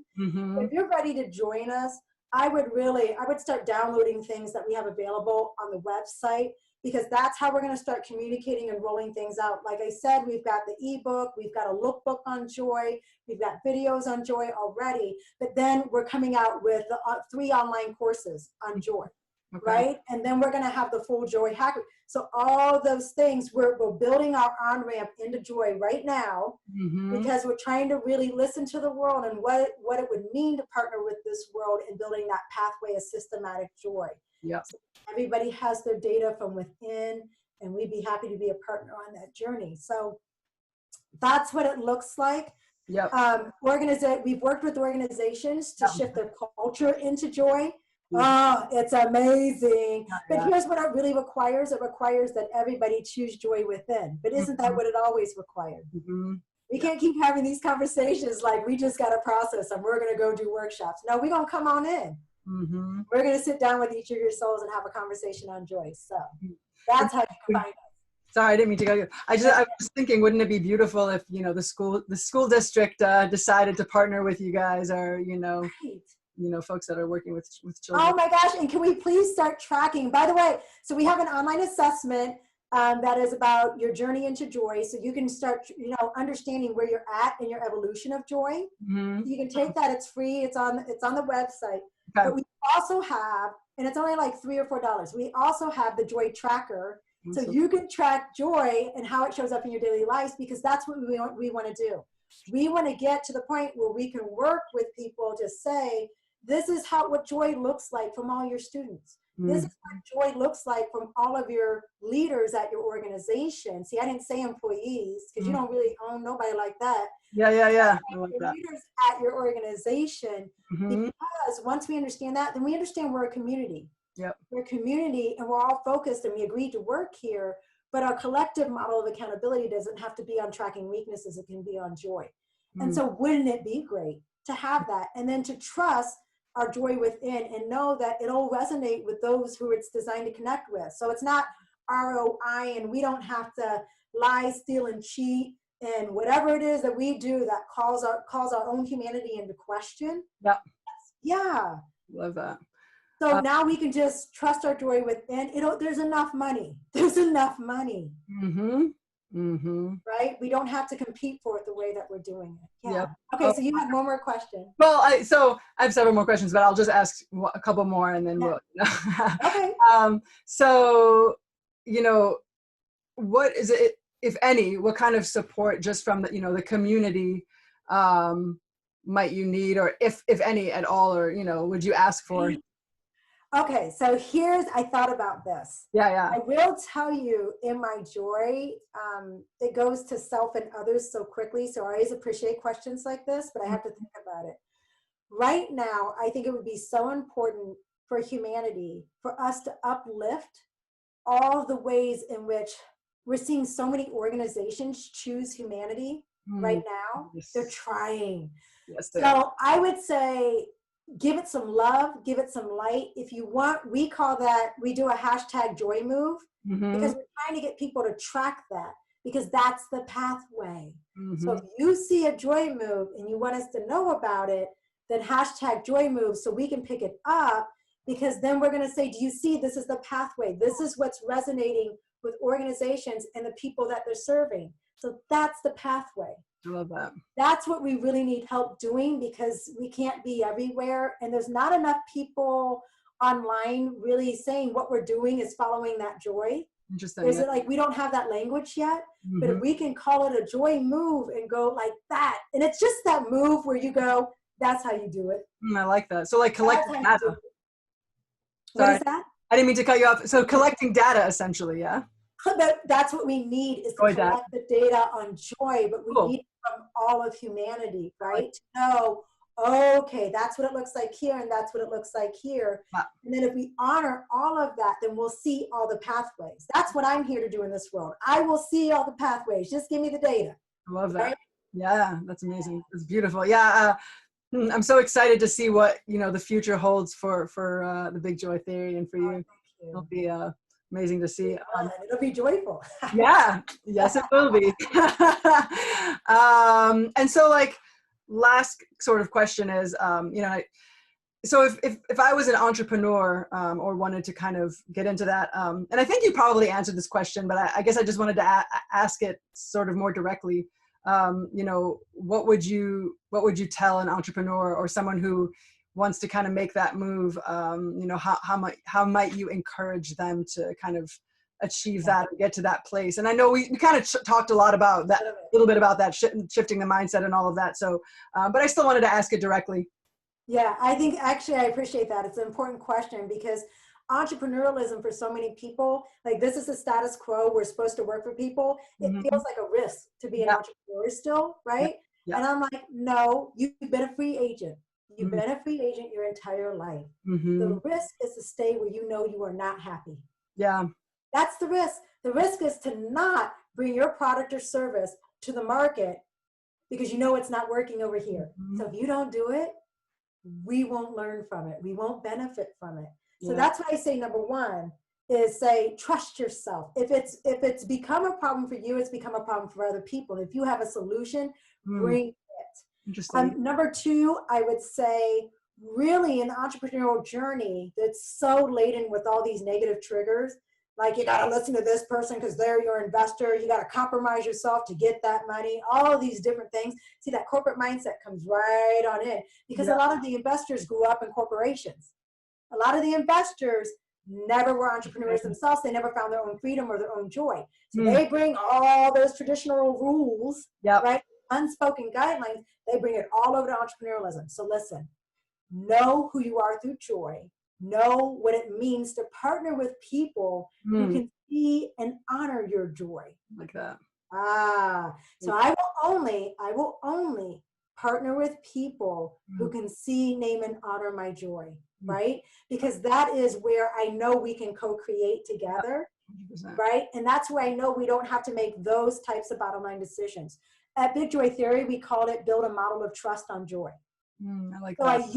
If you're ready to join us, I would start downloading things that we have available on the website, because that's how we're going to start communicating and rolling things out. Like I said, we've got the ebook, we've got a lookbook on joy, we've got videos on joy already, but then we're coming out with 3 online courses on joy. Right? And then we're going to have the full joy hacker. So all those things, we're building our on-ramp into joy right now, because we're trying to really listen to the world and what it would mean to partner with this world in building that pathway of systematic joy. So everybody has their data from within, and we'd be happy to be a partner on that journey. So that's what it looks like. We've worked with organizations to shift their culture into joy. Oh, it's amazing. But here's what it really requires. It requires that everybody choose joy within. But isn't that what it always required? We can't keep having these conversations like we just got to process them. We're going to go do workshops. No, we're going to come on in. We're going to sit down with each of your souls and have a conversation on joy. So that's how you can find us. Sorry, I didn't mean to go. I was thinking, wouldn't it be beautiful if, you know, the school district decided to partner with you guys, or, you know, folks that are working with children. Oh my gosh, and can we please start tracking? By the way, so we have an online assessment that is about your journey into joy. So you can start, you know, understanding where you're at in your evolution of joy. You can take that, it's free, it's on the website. But we also have, and it's only like $3 or $4, we also have the joy tracker. So you can track joy and how it shows up in your daily lives, because that's what we want to do. We want to get to the point where we can work with people to say, this is what joy looks like from all your students. This is what joy looks like from all of your leaders at your organization. See, I didn't say employees, because you don't really own nobody like that. Yeah. I like your that. leaders at your organization, because once we understand that, then we understand we're a community. We're a community, and we're all focused, and we agreed to work here, but our collective model of accountability doesn't have to be on tracking weaknesses. It can be on joy. And so wouldn't it be great to have that, and then to trust our joy within and know that it'll resonate with those who it's designed to connect with. So it's not ROI, and we don't have to lie, steal, and cheat, and whatever it is that we do that calls our own humanity into question. Love that. So now we can just trust our joy within. There's enough money. There's enough money. right? We don't have to compete for it the way that we're doing it. Yeah. Yep. Okay, so you have one more question. Well, I have several more questions, but I'll just ask a couple more and then we'll. Okay. So, what is it, if any, what kind of support just from the community might you need, or if any at all, or would you ask for? Okay, so I thought about this. Yeah. I will tell you, in my joy, it goes to self and others so quickly. So I always appreciate questions like this, but I have to think about it. Right now, I think it would be so important for humanity for us to uplift all the ways in which we're seeing so many organizations choose humanity right now. Yes. They're trying. Yes, so I would say, give it some love, give it some light. If you want, we do a hashtag joy move, because we're trying to get people to track that, because that's the pathway. So if you see a joy move and you want us to know about it, then hashtag joy move so we can pick it up, because then we're going to say, do you see, this is the pathway. This is what's resonating with organizations and the people that they're serving. So that's the pathway. I love that. That's what we really need help doing, because we can't be everywhere. And there's not enough people online really saying what we're doing is following that joy. Interesting. Is it like we don't have that language yet? But if we can call it a joy move and go like that, and it's just that move where you go, that's how you do it. I like that. So like collecting data. What is that? I didn't mean to cut you off. So collecting data, essentially, yeah? That's what we need, is to collect the data on joy, but we need it from all of humanity, right? To know, okay, that's what it looks like here, and that's what it looks like here. And then if we honor all of that, then we'll see all the pathways. That's what I'm here to do in this world. I will see all the pathways. Just give me the data. I love that. Right? Yeah, that's amazing. It's beautiful. Yeah. I'm so excited to see what the future holds for the Big Joy Theory, and for you. It'll be amazing to see. It'll be joyful. Yeah, yes, it will be. And so, like, last sort of question is, so if I was an entrepreneur or wanted to kind of get into that, and I think you probably answered this question, but I guess I just wanted to ask it sort of more directly. What would you tell an entrepreneur or someone who wants to kind of make that move? How might you encourage them to kind of achieve that and get to that place? And I know we kind of talked a lot about that, a little bit about that, shifting the mindset and all of that. So, but I still wanted to ask it directly. Yeah, I think actually I appreciate that. It's an important question, because entrepreneurialism for so many people, like, this is the status quo. We're supposed to work for people. It feels like a risk to be an entrepreneur still, right? And I'm like, no, you've been a free agent. You've been a free agent your entire life. The risk is to stay where you know you are not happy. Yeah. That's the risk. The risk is to not bring your product or service to the market because you know it's not working over here. So if you don't do it, we won't learn from it. We won't benefit from it. So that's why I say number one is say, trust yourself. If it's become a problem for you, it's become a problem for other people. If you have a solution, bring it. Interesting. Number two, I would say, really, an entrepreneurial journey that's so laden with all these negative triggers, like you got to listen to this person because they're your investor. You got to compromise yourself to get that money, all of these different things. See, that corporate mindset comes right on in, because a lot of the investors grew up in corporations. A lot of the investors never were entrepreneurs themselves. They never found their own freedom or their own joy. So they bring all those traditional rules, right? Unspoken guidelines. They bring it all over to entrepreneurialism. So listen, know who you are through joy. Know what it means to partner with people who can see and honor your joy. Like that. So I will only partner with people who can see, name, and honor my joy, right? Because that is where I know we can co-create together, 100%. Right? And that's where I know we don't have to make those types of bottom line decisions. At Big Joy Theory, we called it build a model of trust on joy. I like so that. I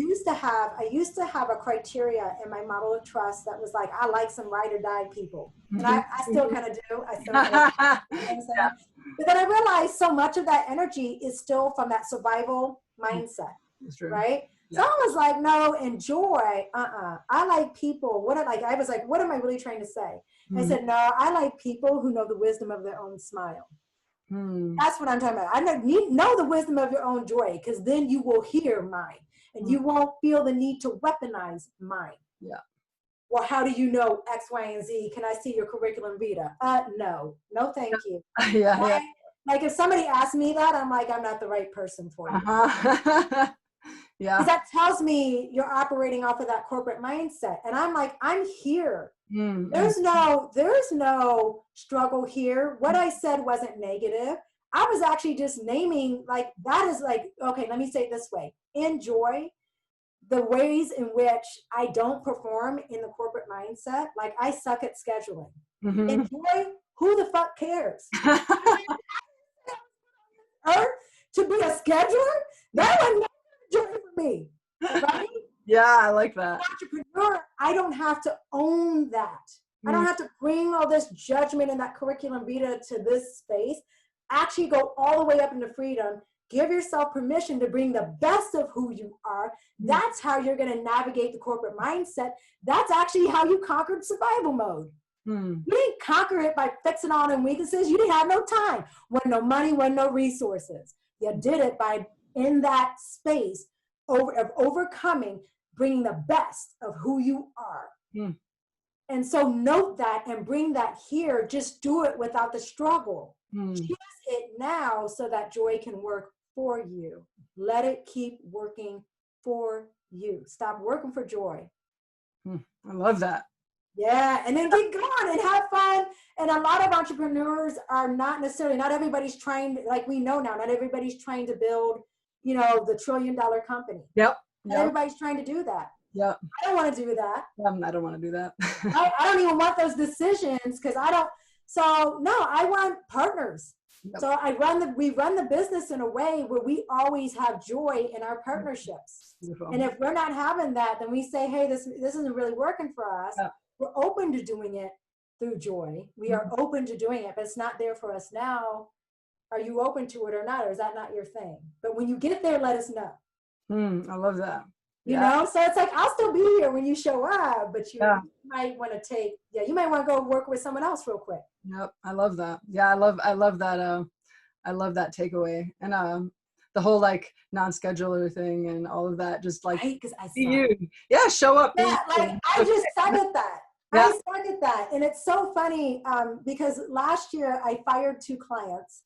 used to have a criteria in my model of trust that was like, I like some ride or die people. And I still kind of do. I still kind of do. You know what I'm saying? But then I realized so much of that energy is still from that survival mindset. That's true. Right? So I was like, no, enjoy. I like people. I was like, what am I really trying to say? I said, no, I like people who know the wisdom of their own smile. That's what I'm talking about. I know the wisdom of your own joy, because then you will hear mine, and you won't feel the need to weaponize mine. Yeah. Well, how do you know X, Y, and Z? Can I see your curriculum vitae? No, thank you. Yeah, right? yeah. Like if somebody asks me that, I'm like, I'm not the right person for you. Yeah. Because that tells me you're operating off of that corporate mindset. And I'm like, I'm here. There's no struggle here. What I said wasn't negative. I was actually just naming, like, that is like, okay, let me say it this way. Enjoy the ways in which I don't perform in the corporate mindset. Like, I suck at scheduling. Enjoy, who the fuck cares? Or to be a scheduler, that was not enjoy for me, right? Yeah, I like that. As an entrepreneur, I don't have to own that. I don't have to bring all this judgment and that curriculum vitae to this space. Actually go all the way up into freedom. Give yourself permission to bring the best of who you are. That's how you're going to navigate the corporate mindset. That's actually how you conquered survival mode. You didn't conquer it by fixing all them weaknesses. You didn't have no time. Wasn't no money, wasn't no resources. You did it by, in that space of overcoming, bringing the best of who you are. And so note that and bring that here. Just do it without the struggle. Choose it now so that joy can work for you. Let it keep working for you. Stop working for joy. I love that. Yeah, and then get going and have fun. And a lot of entrepreneurs are not everybody's trying, like we know now, not everybody's trying to build, the $1 trillion company. Yep. Not everybody's trying to do that. Yep. I don't want to do that. I don't want to do that. I don't even want those decisions because I don't. So no, I want partners. Yep. So we run the business in a way where we always have joy in our partnerships. Beautiful. And if we're not having that, then we say, hey, this isn't really working for us. Yep. We're open to doing it through joy. We are open to doing it, but it's not there for us now. Are you open to it or not? Or is that not your thing? But when you get there, let us know. I love that. You know, so it's like, I'll still be here when you show up, but you might want to you might want to go work with someone else real quick. Yep. I love that. Yeah. I love that. I love that takeaway. And, the whole like non-scheduler thing and all of that, just like because I be you. Yeah. Show up. Yeah. Like I just second that. Yeah. I second that. And it's so funny because last year I fired 2 clients.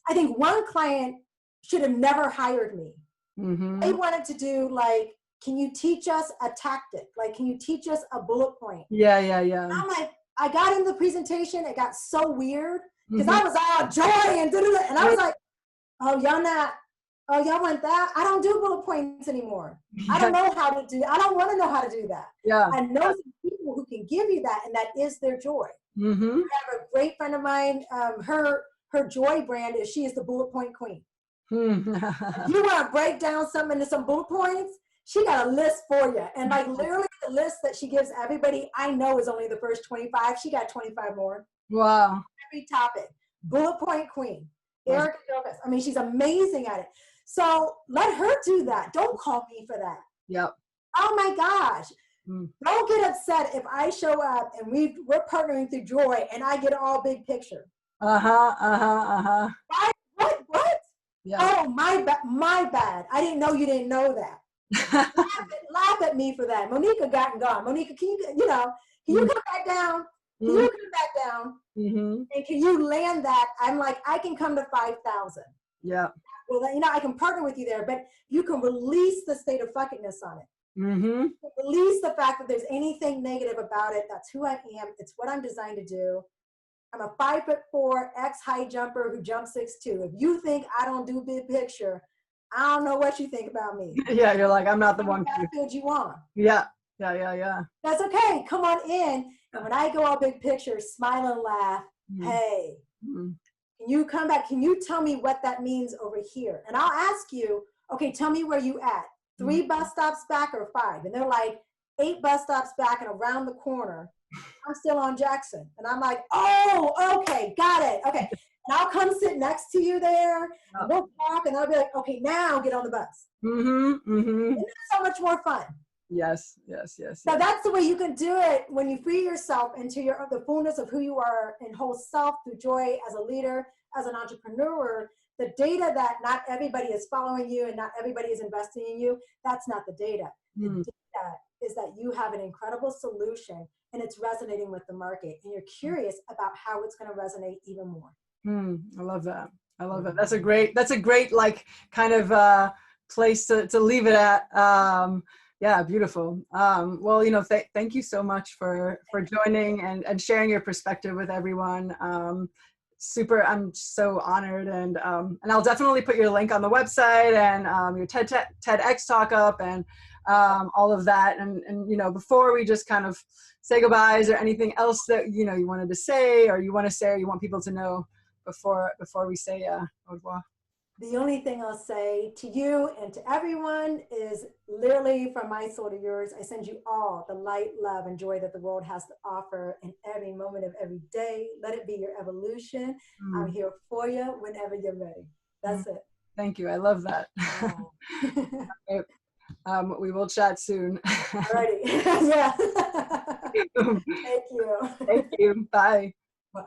I think one client should have never hired me. They wanted to do like, can you teach us a tactic? Like, can you teach us a bullet point? Yeah. And I'm like, I got in the presentation. It got so weird because I was all joy and da-da-da. And I was like, oh, y'all want that? I don't do bullet points anymore. I don't know how to do. I don't want to know how to do that. Yeah. I know some people who can give you that, and that is their joy. I have a great friend of mine. Her joy brand is she is the bullet point queen. If you want to break down something into some bullet points, she got a list for you. And like literally the list that she gives everybody, I know is only the first 25. She got 25 more. Wow. Every topic. Bullet point queen. Erica Douglas. I mean, she's amazing at it. So let her do that. Don't call me for that. Yep. Oh my gosh. Don't get upset if I show up and we're partnering through joy and I get all big picture. What? Yeah. Oh, my bad. I didn't know you didn't know that. laugh at me for that. Monica got and gone. Monica, can you come back down? Can you come back down? And can you land that? I'm like, I can come to 5,000. Yeah. Well, I can partner with you there, but you can release the state of fuckingness on it. Release the fact that there's anything negative about it. That's who I am. It's what I'm designed to do. I'm a 5'4" ex-high jumper who jumps 6'2". If you think I don't do big picture, I don't know what you think about me. Yeah, you're like, I'm not the one. Field you want. Yeah. That's okay. Come on in. And when I go all big picture, smile and laugh. Hey, can you come back? Can you tell me what that means over here? And I'll ask you, okay, tell me where you at. 3 bus stops back or 5? And they're like 8 bus stops back and around the corner. I'm still on Jackson. And I'm like, oh, okay, got it. Okay. And I'll come sit next to you there. And we'll talk and I'll be like, okay, now get on the bus. And it's so much more fun. Yes. So that's the way you can do it when you free yourself into the fullness of who you are in whole self through joy as a leader, as an entrepreneur, the data that not everybody is following you and not everybody is investing in you, that's not the data. The data is that you have an incredible solution and it's resonating with the market, and you're curious about how it's going to resonate even more. I love that. I love it. That's a great like kind of place to leave it at. Yeah, beautiful. Well, you know, thank you so much for joining and sharing your perspective with everyone. I'm so honored, and I'll definitely put your link on the website and your TEDx talk up and all of that. And you know, before we just kind of say goodbyes, or anything else that you know you wanted to say, or you want to say, or you want people to know before we say au revoir? The only thing I'll say to you and to everyone is literally from my soul to yours, I send you all the light, love, and joy that the world has to offer in every moment of every day. Let it be your evolution. I'm here for you whenever you're ready. That's it. Thank you. I love that. We will chat soon. Alrighty. Yeah. Thank you. Thank you. Bye. Bye.